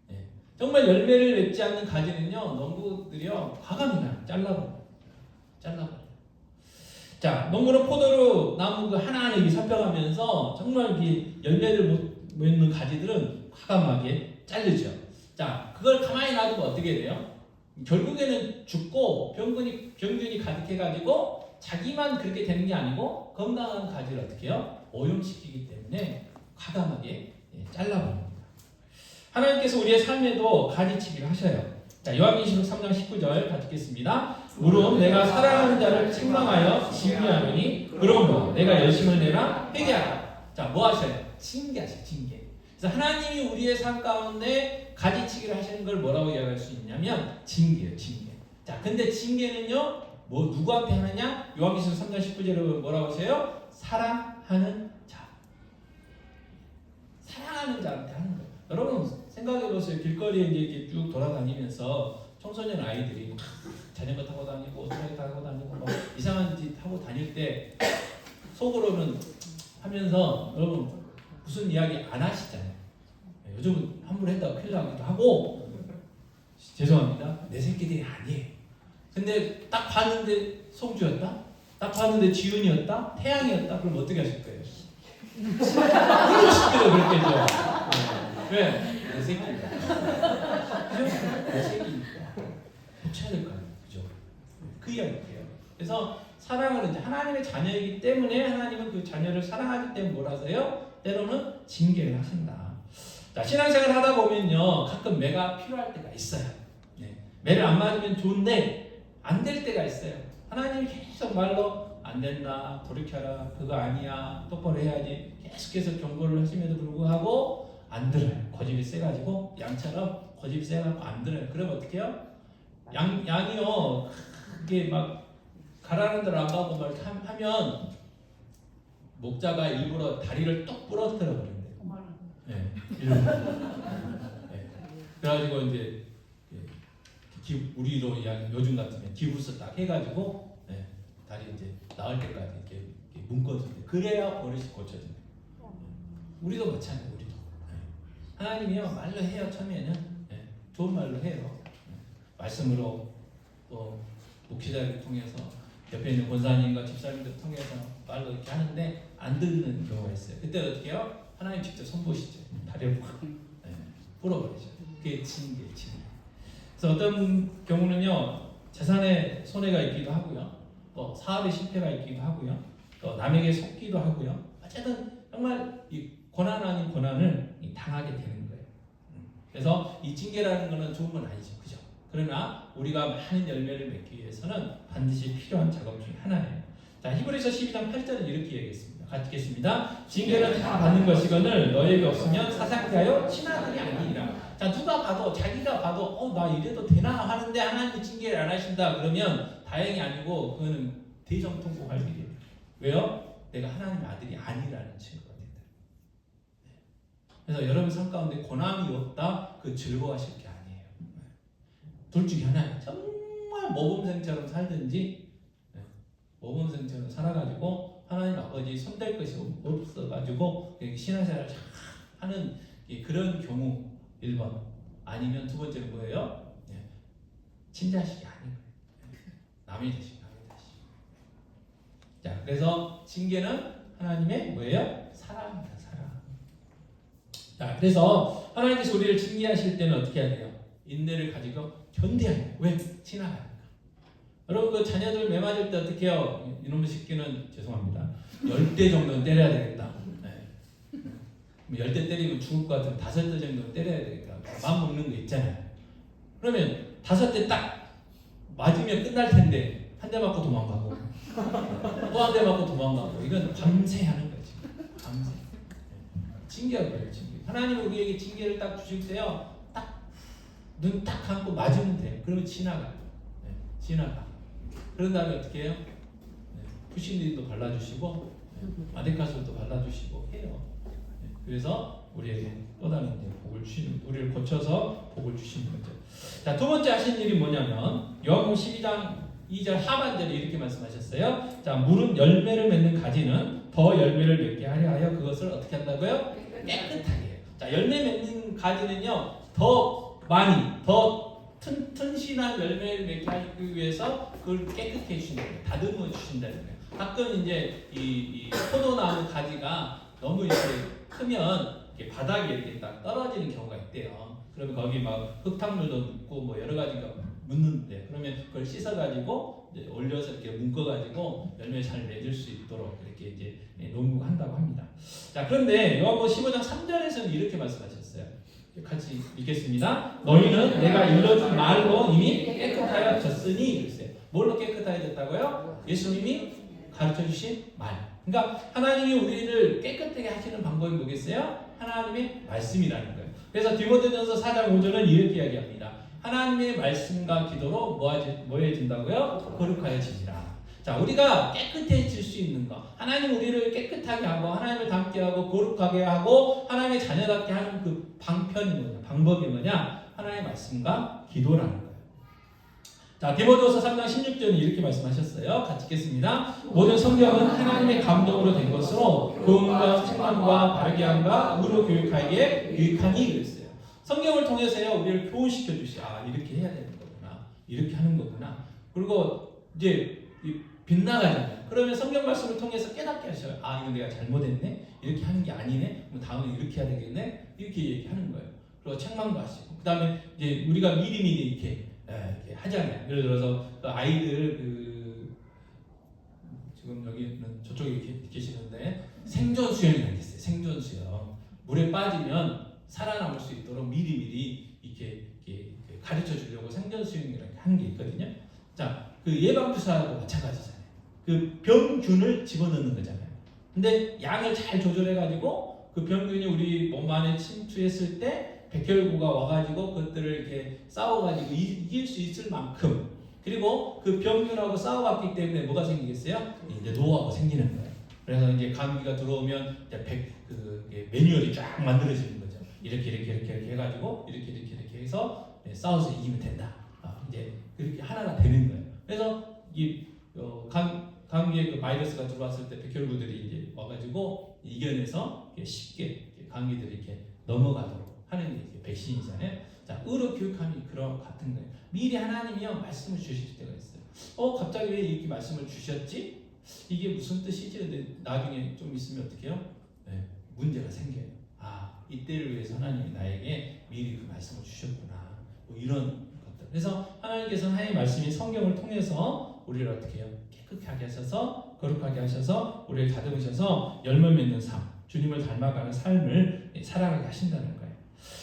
네. 정말 열매를 맺지 않는 가지는요 농부들이요 과감히 잘라버려요. 자, 농부는 포도로 나무 그 하나하나 살펴가면서 정말 이 열매를 못 맺는 가지들은 과감하게 자르죠. 자, 그걸 가만히 놔두면 어떻게 돼요? 결국에는 죽고 병균이 가득해가지고 자기만 그렇게 되는 게 아니고 건강한 가지를 어떻게 해요? 오염시키기 때문에 과감하게 잘라버립니다. 하나님께서 우리의 삶에도 가지치기를 하셔요. 자, 요한계시록 3장 19절 같이 읽겠습니다. 물론 내가 사랑하는 자를 책망하여 징계하노니 그러므로 내가 열심을 내라 회개하라. 자, 뭐 하셔요? 징계하셔요. 징계. 그래서 하나님이 우리의 삶 가운데 가지치기를 하시는 걸 뭐라고 이야기할 수 있냐면 징계예요. 징계. 자, 근데 징계는요 뭐 누구한테 하느냐? 요한계시록 3장 19절에 뭐라고 하세요? 사랑하는 자. 사랑하는 자한테 하는 거예요. 여러분 생각해보세요. 길거리에 이렇게 쭉 돌아다니면서 청소년 아이들이 막 자전거 타고 다니고 오토바이 타고 다니고 막 이상한 짓 하고 다닐 때 속으로는 하면서 여러분 무슨 이야기 안 하시잖아요. 요즘은 함부로 했다가 큰일 나기도 하고 죄송합니다. 내 새끼들이 아니에요. 근데 딱 봤는데 송주였다? 딱 봤는데 지훈이었다? 태양이었다? 그럼 어떻게 하실 거예요? 이거 시키려 그랬겠죠. 왜? 내 새끼니까. 그죠? 내 새끼니까. 고쳐야 될 거 아니에요. 그죠? 그 이야기예요. 그래서 사랑을 이제 하나님의 자녀이기 때문에 하나님은 그 자녀를 사랑하기 때문에 뭐라서요? 때로는 징계를 하신다. 자, 신앙생활 하다 보면요 가끔 매가 필요할 때가 있어요. 네. 매를 안 맞으면 좋은데 안 될 때가 있어요. 하나님이 계속 말로 안 된다, 돌이켜라, 그거 아니야, 똑바로 해야지 계속해서 경고를 하심에도 불구하고 안 들어요. 고집이 세가지고 양처럼 고집이 세가지고 안 들어요. 그럼 어떻게 해요? 양이요 그게 막 가라는 대로 안 가고 막 하면 목자가 일부러 다리를 뚝 부러뜨려 버린대요. 네, 네. 그래가지고 이제 우리로 이야기 요즘 같으면 기부서 딱 해가지고 네, 다리 이제 나을 때까지 이렇게 묶어준대. 그래야 버릇이 고쳐진대. 우리도 마찬가지예요. 우리도 하나님이요 말로 해요. 처음에는 네, 좋은 말로 해요. 네, 말씀으로 또 목회자를 통해서 옆에 있는 권사님과 집사님들 통해서 말로 이렇게 하는데 안 듣는 경우가 있어요. 그때 어떻게 해요? 하나님 직접 손보시죠. 다리를 확 풀어버리죠. 그게 징계. 그래서 어떤 경우는요 재산에 손해가 있기도 하고요, 또 사업에 실패가 있기도 하고요, 또 남에게 속기도 하고요. 어쨌든 정말 이 고난 아닌 고난을 당하게 되는 거예요. 그래서 이 징계라는 것은 좋은 건 아니죠, 그죠? 그러나 우리가 많은 열매를 맺기 위해서는 반드시 필요한 작업 중에 하나예요. 자, 히브리서 12장 8절은 이렇게 얘기했습니다. 같이 읽겠습니다. 징계는 다 받는 것이거늘 너에게 없으면 사상자여 친아들이 아니니라. 자, 누가 봐도 자기가 봐도 나 이래도 되나 하는데 하나님이 징계를 안 하신다 그러면 다행이 아니고 그거는 대정통곡할 일이에요. 왜요? 내가 하나님의 아들이 아니라는 증거가 된다. 그래서 여러분 삶 가운데 고난이 없다 그 즐거워하실 게 아니에요. 둘 중에 하나예요. 정말 모범생처럼 살든지 모범생처럼 살아가지고 하나님 아버지 손댈 것이 없어가지고 신앙생활을 잘 하는 그런 경우 1번 아니면 두 번째는 뭐예요? 친자식이 아닌 거예요. 남의 자식 자, 그래서 징계는 하나님의 뭐예요? 사랑입니다. 사랑. 자, 그래서 하나님께서 우리를 징계하실 때는 어떻게 해야 돼요? 인내를 가지고 견뎌야 돼요. 왜? 지나가니까. 여러분 그 자녀들 매 맞을 때 어떻게 해요? 이놈의 새끼는 죄송합니다. 10대 정도는 때려야 되겠다. 네. 10대 때리면 죽을 것 같으면 5대 정도는 때려야 되겠다. 마음 먹는 거 있잖아요. 그러면 5대 딱 맞으면 끝날 텐데 한 대 맞고 도망가고 또 한 대 맞고 도망가고 이건 밤새 하는 거지. 밤새. 징계가 그래요. 징계. 하나님 우리에게 징계를 딱 주실 때요. 딱 눈 딱 감고 맞으면 돼요. 그러면 지나가요. 네. 지나가. 그런 다음에 어떻게 해요? 네. 푸신리도 발라주시고 아데카솔도 발라주시고 해요. 네. 그래서 우리에게 또 다른 이제 복을 주시는, 우리를 고쳐서 복을 주시는 거죠. 자, 두 번째 하신 일이 뭐냐면 요한복음 12장 2절 하반절에 이렇게 말씀하셨어요. 자, 물은 열매를 맺는 가지는 더 열매를 맺게 하려 하여 그것을 어떻게 한다고요? 깨끗하게 해요. 자, 열매 맺는 가지는요 더 많이, 더 튼실한 열매를 맺게 하기 위해서 그걸 깨끗해 주신다는 거예요. 다듬어 주신다는 거예요. 가끔 이제 이 포도나무 가지가 너무 이렇게 크면 이렇게 바닥에 이렇게 딱 떨어지는 경우가 있대요. 그러면 거기 막 흙탕물도 묻고 뭐 여러 가지가 묻는데, 그러면 그걸 씻어가지고 이제 올려서 이렇게 묶어가지고 열매 잘 맺을 수 있도록 이렇게 이제 농구한다고 합니다. 자, 그런데 요한복음 15장 3절에서는 이렇게 말씀하셨어요. 같이 읽겠습니다. 너희는 내가 일러준 말로 이미 깨끗하여졌으니 그랬어요. 뭘로 깨끗하여졌다고요? 예수님이 가르쳐주신 말. 그러니까 하나님이 우리를 깨끗하게 하시는 방법이 뭐겠어요? 하나님의 말씀이라는 거예요. 그래서 디모데전서 4장 5절은 이렇게 이야기합니다. 하나님의 말씀과 기도로 뭐해진다고요? 거룩하여지니라. 자, 우리가 깨끗해질 수 있는 것, 하나님 우리를 깨끗하게 하고 하나님을 닮게 하고 거룩하게 하고 하나님의 자녀답게 하는 그 방편이 뭐냐, 방법이 뭐냐? 하나님의 말씀과 기도라는 거예요. 자, 디모데후서 3장 16절은 이렇게 말씀하셨어요. 같이 읽겠습니다. 모든 성경은 하나님의 감동으로 된 것으로 교훈과 책망과 바르게 함과 의로 교육하기에 유익하니 그랬어요. 성경을 통해서요 우리를 교훈시켜 주시. 아, 이렇게 해야 되는 거구나, 이렇게 하는 거구나. 그리고 이제 빗나가잖아요. 그러면 성경 말씀을 통해서 깨닫게 하셔요. 아, 이거 내가 잘못했네, 이렇게 하는 게 아니네, 그럼 다음에 이렇게 해야 되겠네, 이렇게 얘기하는 거예요. 그리고 책망도 하시고, 그 다음에 이제 우리가 미리미리 이렇게 하잖아요. 예를 들어서 그 아이들 지금 여기는 저쪽에 계시는데 생존 수영이라는 게 있어요. 생존 수영. 물에 빠지면 살아남을 수 있도록 미리미리 이렇게 가르쳐 주려고 생존 수영이라는 게 하는 게 있거든요. 자, 그 예방주사도 마찬가지잖아요. 그 병균을 집어넣는 거잖아요. 근데 양을 잘 조절해가지고 그 병균이 우리 몸 안에 침투했을 때 백혈구가 와가지고 그것들을 이렇게 싸워가지고 이길 수 있을 만큼, 그리고 그 병균하고 싸워갔기 때문에 뭐가 생기겠어요? 이제 노화가 생기는 거예요. 그래서 이제 감기가 들어오면 이제 매뉴얼이 쫙 만들어지는 거죠. 이렇게 해가지고 이렇게 해서 싸워서 이기면 된다. 이제 그렇게 하나가 되는 거예요. 그래서 이 감기에 그 바이러스가 들어왔을 때 백혈구들이 이제 와가지고 이겨내서 쉽게 감기들이 이렇게 넘어가도록 하는 게 백신이잖아요. 자, 의로 교육함이 그런 같은 거예요. 미리 하나님이요 말씀을 주실 때가 있어요. 갑자기 왜 이렇게 말씀을 주셨지? 이게 무슨 뜻이지? 근데 나중에 좀 있으면 어떻게 해요? 네, 문제가 생겨요. 아, 이때를 위해서 하나님이 나에게 미리 그 말씀을 주셨구나. 뭐 이런 것들. 그래서 하나님께서는 하나님의 말씀이 성경을 통해서 우리를 어떻게 해요? 깨끗하게 하셔서 거룩하게 하셔서 우리를 다듬으셔서 열매 맺는 삶, 주님을 닮아가는 삶을 살아가게 하신다는 거예요.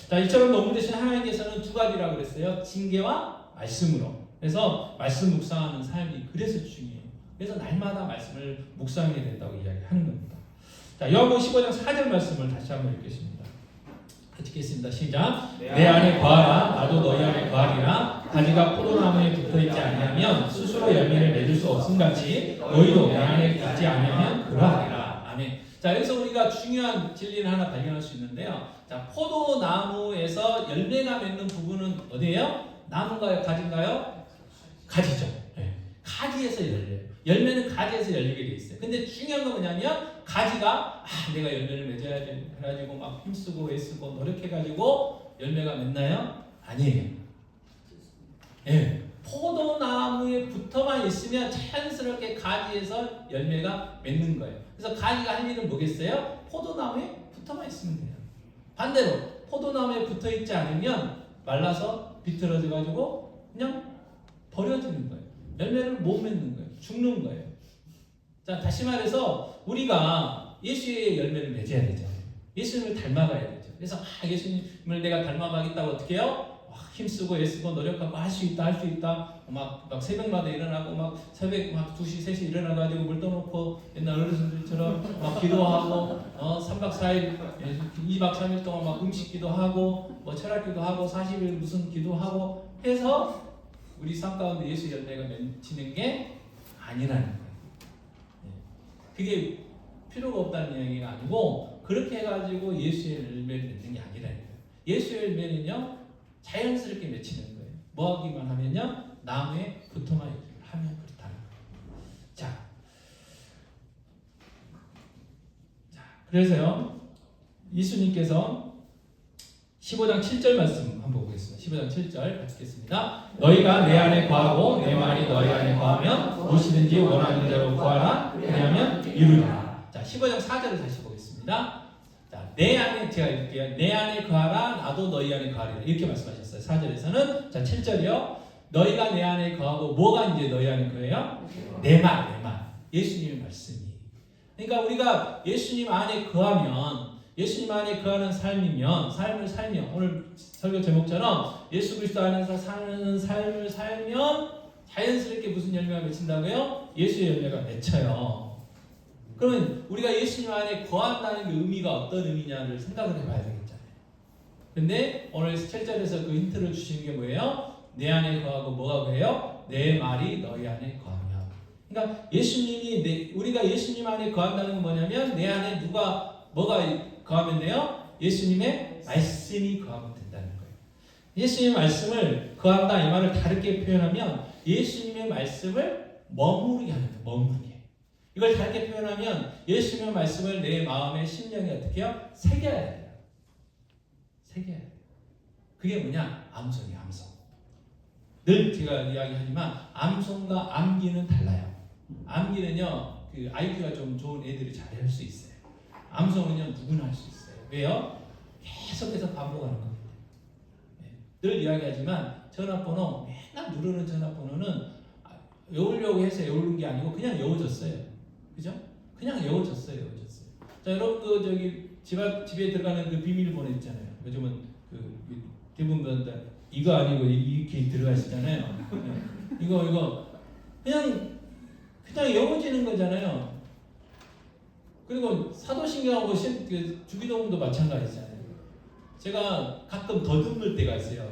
자, 이처럼 논문 대신 하나님께서는 두 가지라고 그랬어요. 징계와 말씀으로. 그래서 말씀 묵상하는 삶이 그래서 중요해요. 그래서 날마다 말씀을 묵상해야 된다고 이야기하는 겁니다. 자, 요한복음 15장 4절 말씀을 다시 한번 읽겠습니다. 같이 읽겠습니다. 시작. 내 안에 거하라, 나도 너희 안에 거하리라. 가지가 포도나무에 붙어있지 아니하면 스스로 열매를 맺을 수 없음같이 너희도 내 안에 있지 아니하면 그러하리라. 아멘. 자, 여기서 우리가 중요한 진리를 하나 발견할 수 있는데요. 자, 포도나무에서 열매가 맺는 부분은 어디예요? 나무인가요? 가지인가요? 가지죠. 네. 가지에서 열려요. 열매는 가지에서 열리게 돼 있어요. 근데 중요한 건 뭐냐면 가지가 내가 열매를 맺어야지 해가지고 막 힘쓰고 애쓰고 노력해가지고 열매가 맺나요? 아니에요. 예. 네. 포도나무에 붙어만 있으면 자연스럽게 가지에서 열매가 맺는 거예요. 그래서 가지가 할 일은 뭐겠어요? 포도나무에 붙어만 있으면 돼요. 반대로 포도나무에 붙어 있지 않으면 말라서 비틀어져 가지고 그냥 버려지는 거예요. 열매를 못 맺는 거예요. 죽는 거예요. 자, 다시 말해서 우리가 예수의 열매를 맺어야 되잖아요. 예수님을 닮아가야 되죠. 그래서 예수님을 내가 닮아가겠다고 어떻게 해요? 힘쓰고 애쓰고 노력하고 할 수 있다, 할 수 있다. 막 새벽마다 일어나고 막 새벽 막 2시, 3시 일어나가지고 물 떠놓고 옛날 어르신들처럼 막 기도하고 3박 4일, 2박 3일 동안 막 음식 기도하고 뭐 철학 기도하고 40일 무슨 기도하고 해서 우리 삶 가운데 예수 열매가 맺히는 게 아니라는 거예요. 그게 필요가 없다는 이야기가 아니고 그렇게 해가지고 예수의 열매를 맺는 게 아니라는 거예요. 예수의 열매는요 자연스럽게 맺히는 거예요. 뭐 하기만 하면요 나무에 붙어만 있기만 하면 그렇다는 거예요. 자, 그래서요 예수님께서 15장 7절 말씀 한번 보겠습니다. 15장 7절 같이 읽겠습니다. 너희가 내 안에 거하고 내 말이 너희 안에 거하면 무엇이든지 원하는 대로 구하라. 그리하면 이루리라. 자, 15장 4절을 다시 보겠습니다. 자, 내 안에 제가 읽을게요. 내 안에 거하라. 나도 너희 안에 거하리라. 이렇게 말씀하셨어요. 4절에서는. 자, 7절이요. 너희가 내 안에 거하고 뭐가 이제 너희 안에 거예요? 내 말. 예수님의 말씀이. 그러니까 우리가 예수님 안에 거하면 예수님 안에 거하는 삶이면 삶을 살면 오늘 설교 제목처럼 예수 그리스도 안에서 사는 삶을 살면 자연스럽게 무슨 열매가 맺힌다고요? 예수의 열매가 맺혀요. 그러면 우리가 예수님 안에 거한다는 그 의미가 어떤 의미냐를 생각을 해봐야 되겠잖아요. 근데 오늘 7절에서 그 힌트를 주시는 게 뭐예요? 내 안에 거하고 뭐가 그래요? 내 말이 너희 안에 거하며. 그러니까 예수님이 우리가 예수님 안에 거한다는 건 뭐냐면 내 안에 뭐가 거하면 돼요? 예수님의 말씀이 거하면 된다는 거예요. 예수님의 말씀을 거한다 이 말을 다르게 표현하면 예수님의 말씀을 머무르게 하는 거예요. 머무르게. 이걸 다르게 표현하면 예수님의 말씀을 내 마음의 심령에 어떻게 해요? 새겨야 돼요. 새겨야 돼요. 그게 뭐냐? 암송이에요. 암송. 늘 제가 이야기하지만 암송과 암기는 달라요. 암기는요 그 IQ가 좀 좋은 애들이 잘할 수 있어요. 암송은요 누구나 할 수 있어요. 왜요? 계속해서 반복하는 겁니다. 늘 이야기하지만 전화번호 맨날 누르는 전화번호는 외우려고 해서 외우는 게 아니고 그냥 외워졌어요. 그죠? 그냥 외워졌어요. 자, 여러분도 저기 집에 들어가는 그 비밀번호 있잖아요. 요즘은 그 대부분 다 이거 아니고 이렇게 들어가시잖아요. 이거 그냥 외워지는 거잖아요. 그리고 사도신경하고 그 주기도문도 마찬가지잖아요. 제가 가끔 더듬을 때가 있어요.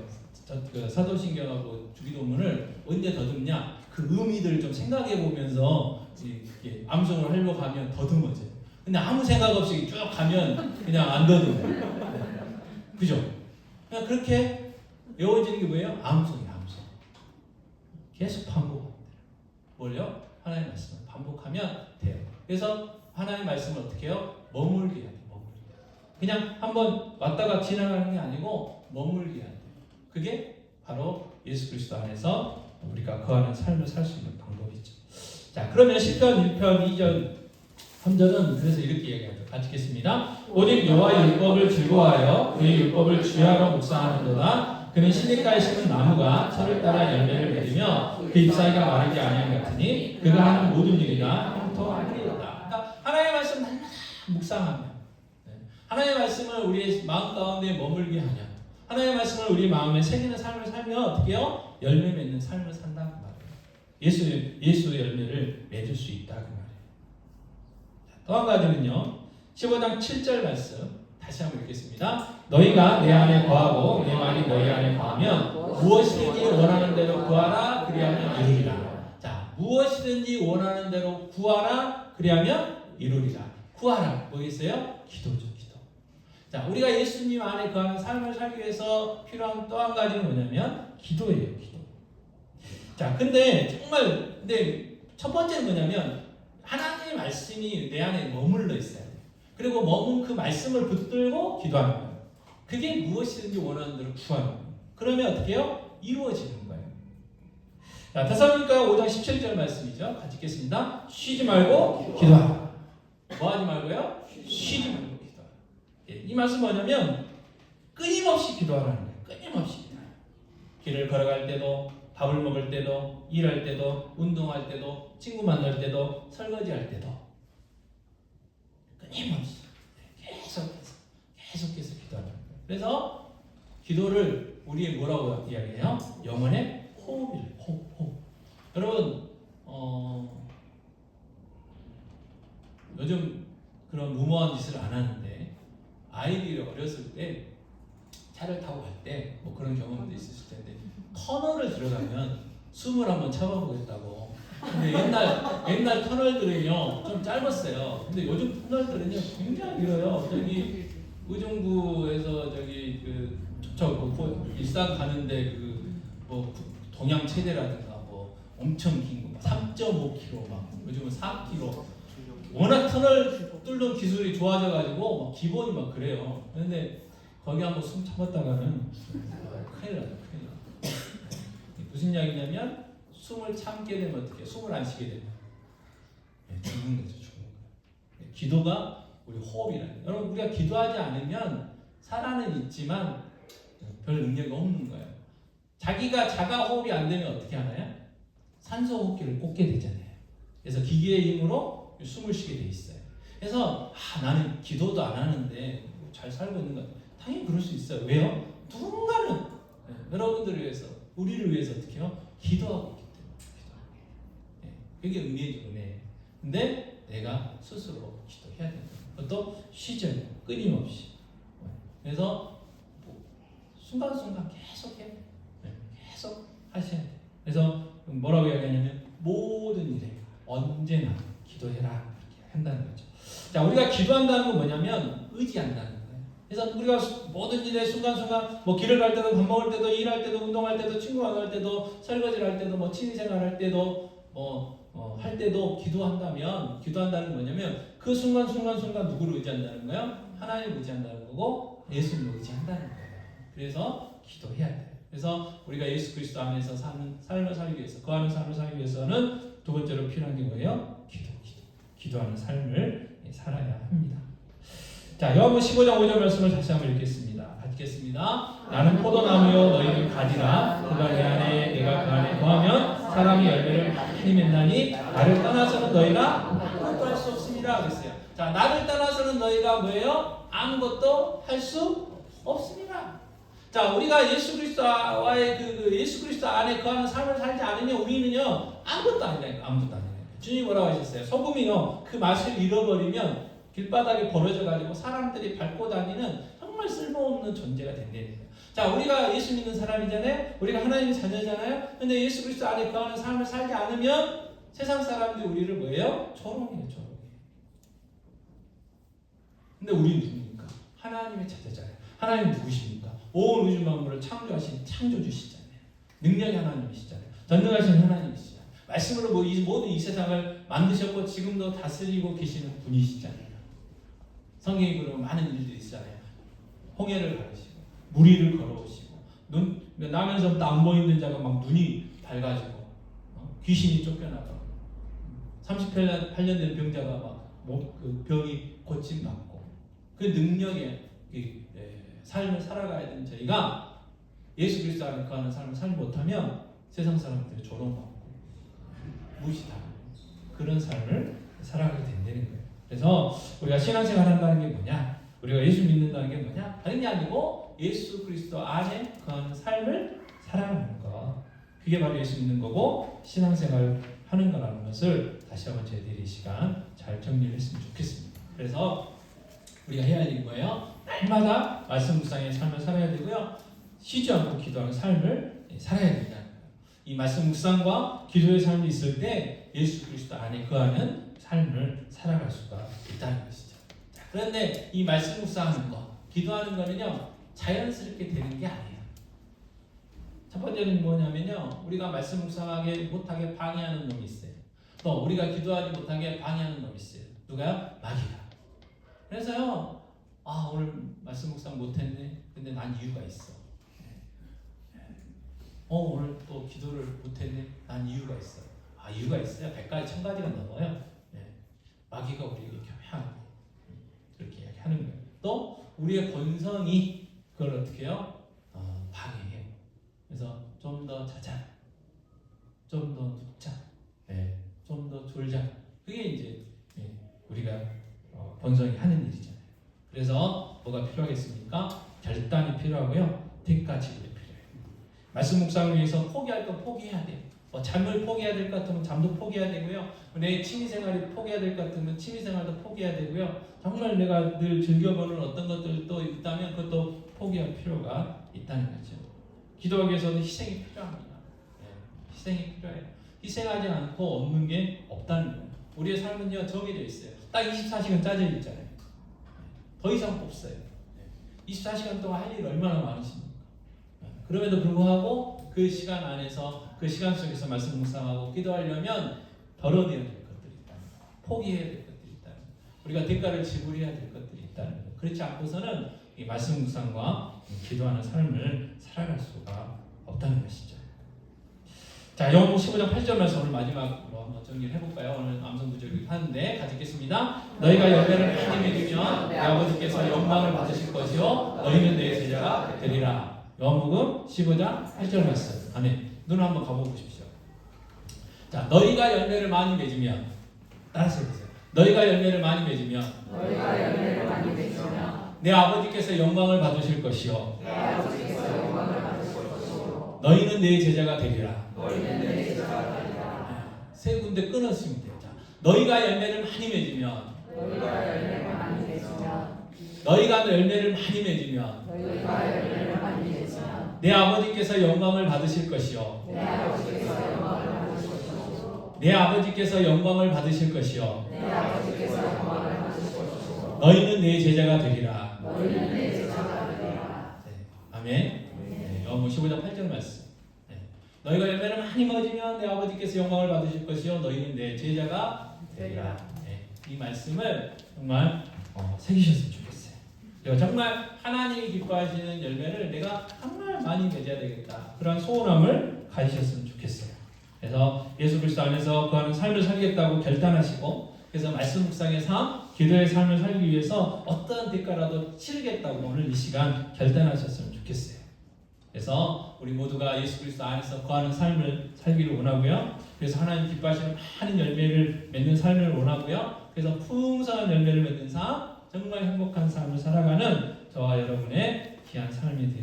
그 사도신경하고 주기도문을 언제 더듬냐? 그 의미들을 좀 생각해 보면서 암송을 하려고 하면 더듬어져요. 근데 아무 생각 없이 쭉 가면 그냥 안 더듬어요. 그죠? 그냥 그렇게 외워지는 게 뭐예요? 암송이에요. 암송. 계속 반복합니다. 뭘요? 하나님의 말씀을 반복하면 돼요. 그래서 하나님의 말씀을 어떻게 해요? 머물게 해야 돼요. 그냥 한번 왔다가 지나가는 게 아니고 머물게 해야 돼요. 그게 바로 예수 그리스도 안에서 우리가 거하는 삶을 살 수 있는 방법이죠. 자, 그러면 시편 1편 2절 3절은 그래서 이렇게 얘기하죠. 같이 읽겠습니다. 오직 여호와의 율법을 즐거워하여 그의 율법을 주야로 묵상하는도다. 그는 시냇가에 심은 나무가 철을 따라 열매를 맺으며 그 잎사귀가 마르지 아니함 같으니 그가 하는 모든 일이나 형통하리로다. 그러니까 하나님의 말씀 날마다 묵상하면 하나님의 말씀을 우리의 마음 가운데 머물게 하냐, 하나님의 말씀을 우리 마음에 새기는 삶을 살면 어떻게 해요? 열매 맺는 삶을 산다 그 말이에요. 예수의 열매를 맺을 수 있다 그 말이에요. 또 한 가지는요. 15장 7절 말씀 다시 한번 읽겠습니다. 너희가 내 안에 거하고 내 말이 너희 안에 거하면 무엇이든지 원하는 대로 구하라 그리하면 이루리라. 자, 무엇이든지 원하는 대로 구하라 그리하면 이루리라. 구하라 뭐겠어요? 기도죠. 기도. 자, 우리가 예수님 안에 거하는 삶을 살기 위해서 필요한 또 한 가지는 뭐냐면 기도예요. 기도. 자, 근데 첫 번째는 뭐냐면 하나님의 말씀이 내 안에 머물러 있어야 돼요. 그리고 머문 그 말씀을 붙들고 기도하는 거예요. 그게 무엇이든지 원하는 대로 구하는 거예요. 그러면 어떻게 해요? 이루어지는 거예요. 자, 데살로니가 5장 17절 말씀이죠. 같이 읽겠습니다. 쉬지 말고 기도하라. 뭐 하지 말고요? 쉬지 말고 기도하라. 예, 이 말씀 뭐냐면 끊임없이 기도하라는 거예요. 끊임없이 기도하라. 길을 걸어갈 때도, 밥을 먹을 때도, 일할 때도, 운동할 때도, 친구 만날 때도, 설거지할 때도 끊임없이 계속해서 기도하라는 거예요. 그래서 기도를 우리의 뭐라고 이야기해요? 영혼의 호흡이에요. 호흡. 여러분 요즘 그런 무모한 짓을 안 하는데 아이들이 어렸을 때 차를 타고 갈 때 뭐 그런 경험도 있으실 텐데 터널을 들어가면 숨을 한번 참아보겠다고. 근데 옛날 터널들은요 좀 짧았어요. 근데 요즘 터널들은요 굉장히 길어요. 저기 의정부에서 저기 일산 가는데 뭐 동양 최대라든가 뭐 엄청 긴 거 3.5km 막 요즘은 4km. 워낙 터널 뚫는 기술이 좋아져가지고 막 기본이 막 그래요. 근데 거기 한번 숨 참았다가는 큰일 나죠. 큰일 나. 무슨 이야기냐면 숨을 참게 되면 어떻게? 숨을 안 쉬게 되면 죽는 거죠. 죽는 거예요. 기도가 우리 호흡이라는 거예요. 여러분 우리가 기도하지 않으면 살아는 있지만 별 능력이 없는 거예요. 자기가 자가 호흡이 안 되면 어떻게 하나요? 산소 호흡기를 꽂게 되잖아요. 그래서 기계의 힘으로 숨을 쉬게 돼 있어요. 그래서 나는 기도도 안 하는데 잘 살고 있는 것 같아요. 당연히 그럴 수 있어요. 왜요? 누군가는 여러분들을 위해서, 우리를 위해서 어떻게 해요? 기도하고 있기 때문에. 그게 은혜죠, 은혜. 근데 내가 스스로 기도해야 된다. 그것도 쉬지 않고 끊임없이. 그래서 순간순간 계속해. 계속 하셔야 돼요. 그래서 뭐라고 이야기하냐면 모든 일에 언제나 기도해라 이렇게 한다는 거죠. 자, 우리가 기도한다는 건 뭐냐면 의지한다는 거예요. 그래서 우리가 모든 일에 순간순간 뭐 길을 갈 때도, 밥 먹을 때도, 일할 때도, 운동할 때도, 친구 만날 때도, 설거지를 할 때도, 뭐 취미생활 할 때도, 할 때도 기도한다면, 기도한다는 건 뭐냐면 그 순간 누구를 의지한다는 거예요? 하나님을 의지한다는 거고 예수님을 의지한다는 거예요. 그래서 기도해야 돼요. 그래서 우리가 예수 그리스도 안에서 사는 삶을 살기 위해서, 거하는 삶을 살기 위해서는 두 번째로 필요한 게 뭐예요? 기도하는 삶을 살아야 합니다. 자, 요한복음 15장 5절 말씀을 다시 한번 읽겠습니다. 같이 읽겠습니다. 나는 포도나무요 너희는 가지라. 그가 내 안에 내가 그 안에 거하면 사람이 열매를 많이 맺나니 나를 떠나서는 너희가 아무것도 할 수 없습니다. 그랬어요. 자, 나를 떠나서는 너희가 뭐예요? 아무것도 할 수 없습니다. 자, 우리가 예수 그리스도와의 예수 그리스도 안에 거하는 삶을 살지 않으면 우리는요 아무것도 아니라니까. 아무것도 아니라니까. 주님이 뭐라고 하셨어요? 소금이요 그 맛을 잃어버리면 길바닥에 버려져가지고 사람들이 밟고 다니는 정말 쓸모없는 존재가 된다는 거예요. 자, 우리가 예수 믿는 사람이잖아요. 우리가 하나님의 자녀잖아요. 근데 예수 그리스도 안에 거하는 삶을 살지 않으면 세상 사람들이 우리를 뭐예요? 조롱해요. 근데 우리는 누굽니까? 하나님의 자녀잖아요. 하나님 누구십니까? 온 우주 만물을 창조하신 창조주시잖아요. 능력이 하나님이시잖아요. 전능하신 하나님이시잖아요. 말씀으로 모든 이 세상을 만드셨고 지금도 다스리고 계시는 분이시잖아요. 성경에 보면 많은 일들이 있잖아요. 홍해를 가르시고 무리를 걸어오시고 나면서부터 안 보이는 자가 막 눈이 밝아지고 귀신이 쫓겨나고 38년 된 병자가 막 병이 고침받고 그 능력에 삶을 살아가야 되는 저희가 예수 그리스도 안에 거하는 삶을 살지 못하면 세상 사람들이 조롱받고 무시당하고 그런 삶을 살아가게 된다는 거예요. 그래서 우리가 신앙생활 한다는 게 뭐냐? 우리가 예수 믿는다는 게 뭐냐? 다른 게 아니고 예수 그리스도 안에 거하는 삶을 살아가는 것. 그게 바로 예수 믿는 거고 신앙생활 하는 거라는 것을 다시 한번 저희들이 이 시간 잘 정리를 했으면 좋겠습니다. 그래서 우리가 해야 할 일이 뭐예요? 날마다 말씀 묵상의 삶을 살아야 되고요. 쉬지 않고 기도하는 삶을 살아야 된다는 거예요. 이 말씀 묵상과 기도의 삶이 있을 때 예수 그리스도 안에 거하는 삶을 살아갈 수가 있다는 것이죠. 자, 그런데 이 말씀 묵상하는 거, 기도하는 거는요 자연스럽게 되는 게 아니에요. 첫 번째는 뭐냐면요, 우리가 말씀 묵상하게 못하게 방해하는 놈이 있어요. 또 우리가 기도하지 못하게 방해하는 놈이 있어요. 누가요? 마귀가. 그래서요, 오늘 말씀 묵상 못했네. 근데 난 이유가 있어. 오늘 또 기도를 못했네. 난 이유가 있어. 이유가 있어요. 100가지 1000가지가 넘어요. 마귀가 우리에게 교묘하게 그렇게 이야기하는 거예요. 또 우리의 본성이 그걸 어떻게 해요? 방해해요. 그래서 좀 더 자자, 좀 더 눕자, 좀 더 졸자. 그게 이제 우리가 본성이 하는 일이잖아요. 그래서 뭐가 필요하겠습니까? 결단이 필요하고요. 대가 지불이 필요해요. 말씀 묵상을 위해서 포기할 거 포기해야 돼요. 잠을 포기해야 될 것 같으면 잠도 포기해야 되고요. 내 취미생활이 포기해야 될 것 같으면 취미생활도 포기해야 되고요. 정말 내가 늘 즐겨보는 어떤 것들도 있다면 그것도 포기할 필요가 있다는 거죠. 기도하기 위해서는 희생이 필요합니다. 희생이 필요해요. 희생하지 않고 얻는 게 없다는 거예요. 우리의 삶은요 정해져 있어요. 딱 24시간 짜져 있잖아요. 더 이상 없어요. 24시간 동안 할 일 얼마나 많으십니까? 그럼에도 불구하고 그 시간 안에서 그 시간 속에서 말씀 묵상하고 기도하려면 덜어내야 될 것들이 있다는 거예요. 포기해야 될 것들이 있다는 거예요. 우리가 대가를 지불해야 될 것들이 있다는 거예요. 그렇지 않고서는 이 말씀 묵상과 기도하는 삶을 살아갈 수가 없다는 것이죠. 자, 영국 15장 8절 말씀 오늘 마지막으로 한번 정리를 해볼까요? 오늘 암송 구절을 하는데 같이 읽겠습니다. 너희가 열매를 많이 맺으면 내 아버지께서 영광을 받으실 것이요 너희는 내 제자가 되리라. 요한복음 15장 8절 말씀. 아멘. 눈 한번 감아보고 싶으시죠. 자, 너희가 열매를 많이 맺으면 따라서 해보세요. 너희가 열매를 많이 맺으면 내 아버지께서 영광을 받으실 것이요 너희는 내 제자가 되리라. 세 군데 끊었으면 돼요. 자, 너희가 열매를 많이 맺으면 너희가 열매를 많이 맺으면 내 아버지께서 영광을 받으실 것이요 내 아버지께서 영광을 받으실 것이요 너희는 내 제자가 되리라. 아멘. 요한복음 15장 8절 말씀. 너희가 열매를 많이 맺으면 내 아버지께서 영광을 받으실 것이요 너희는 내 제자가 되리라. 이 말씀을 정말 새기셨으면 좋겠어요. 정말 하나님이 기뻐하시는 열매를 내가 정말 많이 맺어야 되겠다. 그런 소원함을 가지셨으면 좋겠어요. 그래서 예수 그리스도 안에서 그하는 삶을 살겠다고 결단하시고 그래서 말씀 묵상의 삶, 기도의 삶을 살기 위해서 어떠한 대가라도 치르겠다고 오늘 이 시간 결단하셨으면 좋겠어요. 그래서 우리 모두가 예수 그리스도 안에서 거하는 삶을 살기를 원하고요. 그래서 하나님 기뻐하시는 많은 열매를 맺는 삶을 원하고요. 그래서 풍성한 열매를 맺는 삶, 정말 행복한 삶을 살아가는 저와 여러분의 귀한 삶이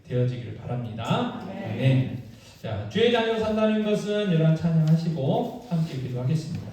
되어지기를 바랍니다. 네. 자, 주의 자녀로 산다는 것은 여러분 찬양하시고 함께 기도하겠습니다.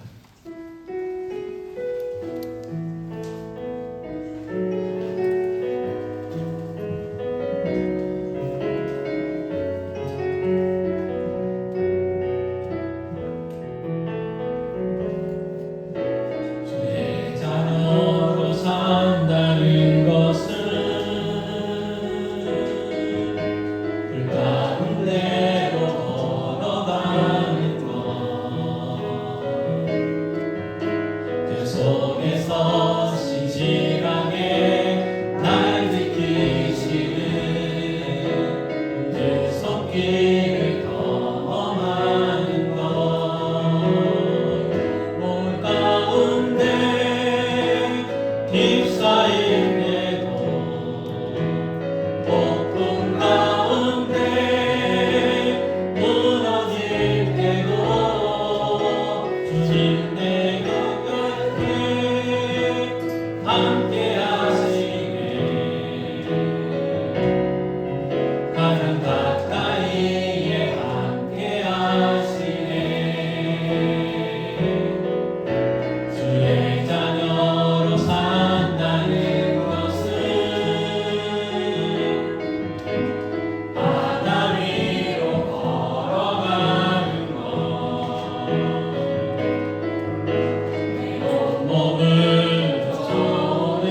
몸을 더 좋은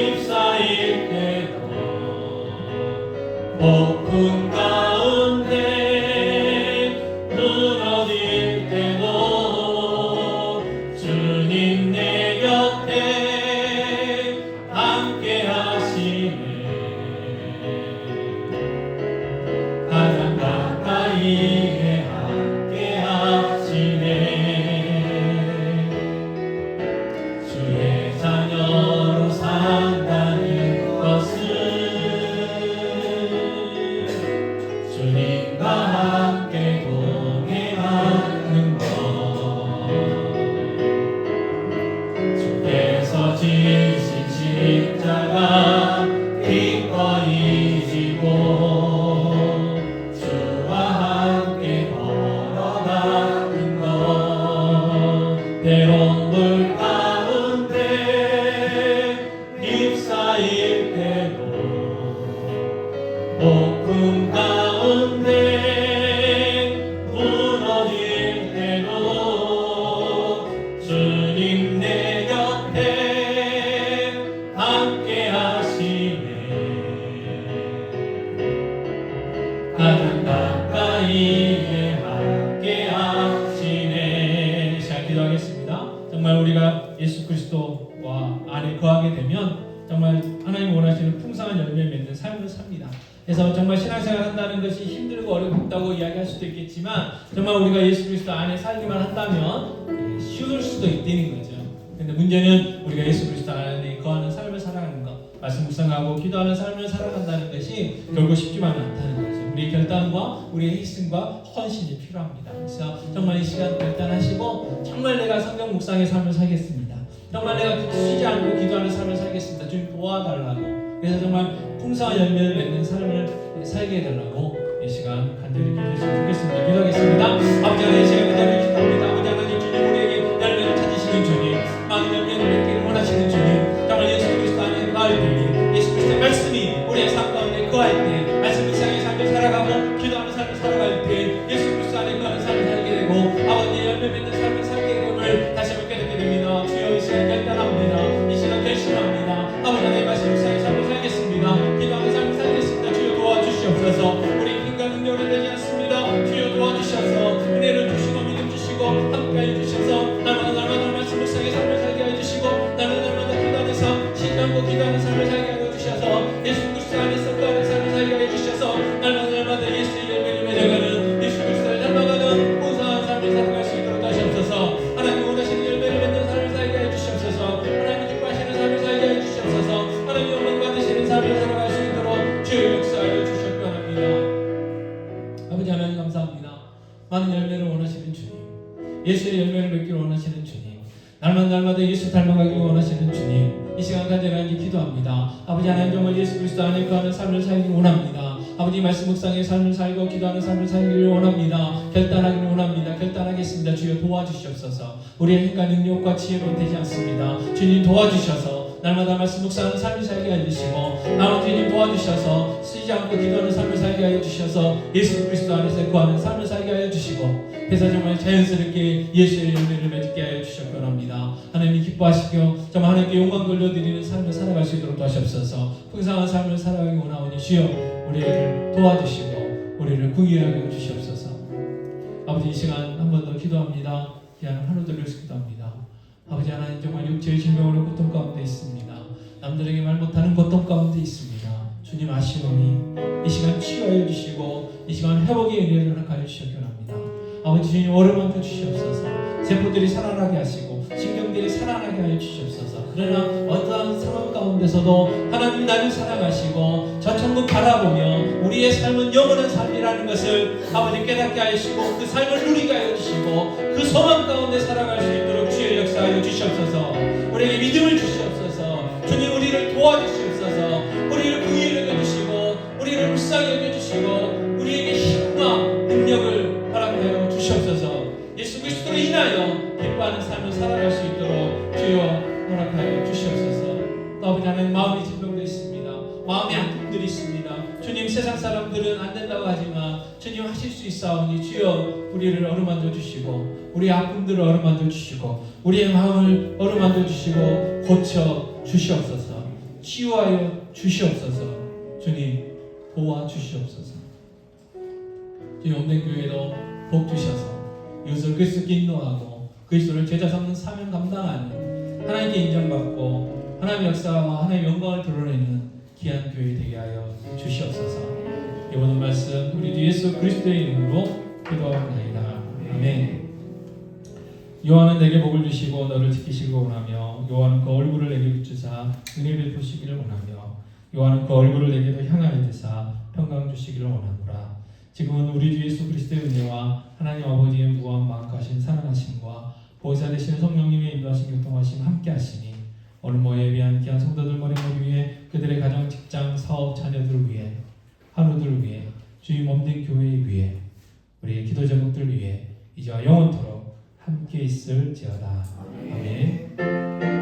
휩싸일 때도 폭풍 가운데 무너질 때도 주님 내 곁에 함께 하시네. 가장 가까이에 함께 하시네. 주의 자녀로 산다는 것은 주님과 함께 동행하는 것, 주께서 지신 십자가 기꺼이 지고 주와 함께 걸어가는 것, 때론 물 가운데 휩싸일 때도 폭풍 가운데 무너질 때도 주님 내 곁에 함께 하시네. 가장 가까이에 함께 하시네. 자, 기도하겠습니다. 정말 우리가 예수 그리스도와 안에 거하게 되면 정말 하나님 원하시는 풍성한 열매를 맺는 삶을 삽니다. 그래서 정말 신앙생활 한다는 것이 힘들고 어렵다고 이야기할 수도 있겠지만 정말 우리가 예수 그리스도 안에 살기만 한다면 쉬울 수도 있다는 거죠. 근데 문제는 우리가 예수 그리스도 안에 거하는 삶을 살아가는 것, 말씀 묵상하고 기도하는 삶을 살아간다는 것이 결국 쉽지만은 않다는 거죠. 우리의 결단과 우리의 희생과 헌신이 필요합니다. 그래서 정말 이 시간 결단하시고 정말 내가 성경 묵상의 삶을 살겠습니다. 정말 내가 쉬지 않고 기도하는 삶을 살겠습니다. 주님 도와달라고. 그래서 정말 풍성한 열매를 맺는 삶을 살게 해달라고 이 시간 간절히 기도했으면 좋겠습니다. 기도하겠습니다. 아버지 하나님, 이 시간 간절히 기도합니다. 아버지 하나님, 주님 우리에게 열매를 찾으시는 주님, 많은 열매를 맺기를 원하시는 주님, 정말 예수 그리스도 안에 거할 때, 예수 그리스도의 말씀이 우리의 삶 가운데 거할 때, 말씀 묵상의 삶을 살아가고 기도하는 삶을 살아갈 때 예수 그리스도 안에 거하는 삶을 살게 되고 아버지의 열매 맺는 삶을 살게 됨을 다시 한번 깨닫게 됩니다. 주여 이 시간 결단합니다. 이 시간 결심합니다. 아버지 하나님 말씀 묵상의 삶을 살겠습니다. 기도하는 삶을 살겠습니다. 주여 도와주시옵소서. 우리 힘과 능력을 되지 않습니다. 주여 도와주셔서 은혜를 주시고 믿음 주시고 함께해 주셔서 날마다 말씀 묵상의 삶을 살게 해주시고 날마다 기도하는 삶, 쉬지 않고 기도하는 삶을 살게 해주셔서 예수 그리스도 안에서 거하는 삶을 살게 해주셔서 날마다 예수의 열매를 맺어가는 예수 그리스도를 닮아가는 무사한 삶을 살아갈 수 있도록 하시옵소서. 하나님 원하시는 열매를 맺는 삶을 살게 해주시옵소서. 하나님 기뻐하시는 삶을 살게 해주시옵소서. 하나님 영광 받으시는 삶을 살아갈 수 있도록 주의 역사하여 주셨기 바랍니다. 아버지 하나님 감사합니다. 많은 열매를 원하시는 주님, 예수의 열매를 맺기를 원하시는 주님, 날마다 예수 닮아가기를 원하시는 주님, 이 시간 간절히 기도합니다. 아버지 하나님 정말 예수 그리스도 안에 거하는 삶을 살기를 원합니다. 아버지 말씀 묵상의 삶을 살고 기도하는 삶을 살기를 원합니다. 결단하기를 원합니다. 결단하겠습니다. 주여 도와주시옵소서. 우리의 힘과 능력과 지혜로는 되지 않습니다. 주님 도와주셔서 날마다 말씀 묵상하는 삶을 살게 해주시고 나머지 주님 도와주셔서 쉬지 않고 기도하는 삶을 살게 해주셔서 예수 그리스도 안에서 거하는 삶을 살게 해주시고 그래서 정말 자연스럽게 예수의 열매를 맺게 하여 주셨기 원합니다. 하나님이 기뻐하시고 정말 하나님께 영광 돌려드리는 삶을 살아갈 수 있도록 도와주옵소서. 풍성한 삶을 살아가기 원하오니 주여 우리를 도와주시고 우리를 구원하게 해주시옵소서. 아버지 이 시간 한 번 더 기도합니다. 귀한 하루 돌려서 기도합니다. 아버지 하나님 정말 육체의 질병으로 고통 가운데 있습니다. 남들에게 말 못하는 고통 가운데 있습니다. 주님 아시오니 이 시간 치유하여 주시고 이 시간 회복의 은혜를 허락하여 주시기 원합니다. 아버지 주님 어루만져 주시옵소서. 세포들이 살아나게 하시고 신경들이 살아나게 하여 주시옵소서. 그러나 어떠한 상황 가운데서도 하나님 나를 사랑하시고 저 천국 바라보며 우리의 삶은 영원한 삶이라는 것을 아버지 깨닫게 하시고 그 삶을 누리게 하여 주시고 그 소망 가운데 살아갈 수 있도록 주의 역사하여 주시옵소서. 우리에게 믿음을 주시옵소서. 주님 우리를 도와주시옵소서. 우리를 구원하게 해주시고 우리를 불쌍히 여겨주시고 우리에게 힘과 능력을 허락하여 주시옵소서. 예수 그리스도로 인하여 기뻐하는 삶을 살아갈 수 있도록 주여 허락하여 주시옵소서. 또 아버지 하나님 마음의 질병도 있습니다. 마음의 아픔들이 있습니다. 주님 세상 사람들은 안 된다고 하지만 주님 하실 수 있사오니 주여 우리를 어루만져 주시고 우리의 아픔들을 어루만져 주시고 우리의 마음을 어루만져 주시고 고쳐 주시옵소서. 치유하여 주시옵소서. 주님 도와주시옵소서. 주님 온된 교회도 복 주셔서 이웃을 그리스도께 인도하고 그리스도를 제자 삼는 사명 감당하는 하나님께 인정받고 하나님의 역사와 하나님의 영광을 드러내는 귀한 교회 되게 하여 주시옵소서. 이번 말씀 우리 주 예수 그리스도의 이름으로 기도하옵나이다. 아멘. 여호와는 내게 복을 주시고 너를 지키시길 원하며 여호와는 그 얼굴을 내게 비추사 은혜 베푸시기를 원하며 여호와는 그 얼굴을 내게도 향하여 드사 평강 주시기를 원하노라. 지금은 우리 주 예수 그리스도의 은혜와 하나님 아버지의 무한 만가신 사랑하심과 보혜사 되시는 성령님의 인도하심 교통하심 함께 하시니 오늘 모에 위한 귀한 성도들 머리 위에 그들의 가정 직장 사업 자녀들 위해 하루들 위해 주의 몸된 교회 위에 우리의 기도 제목들 위해 이제와 영원토록 함께 있을지어다. 아멘.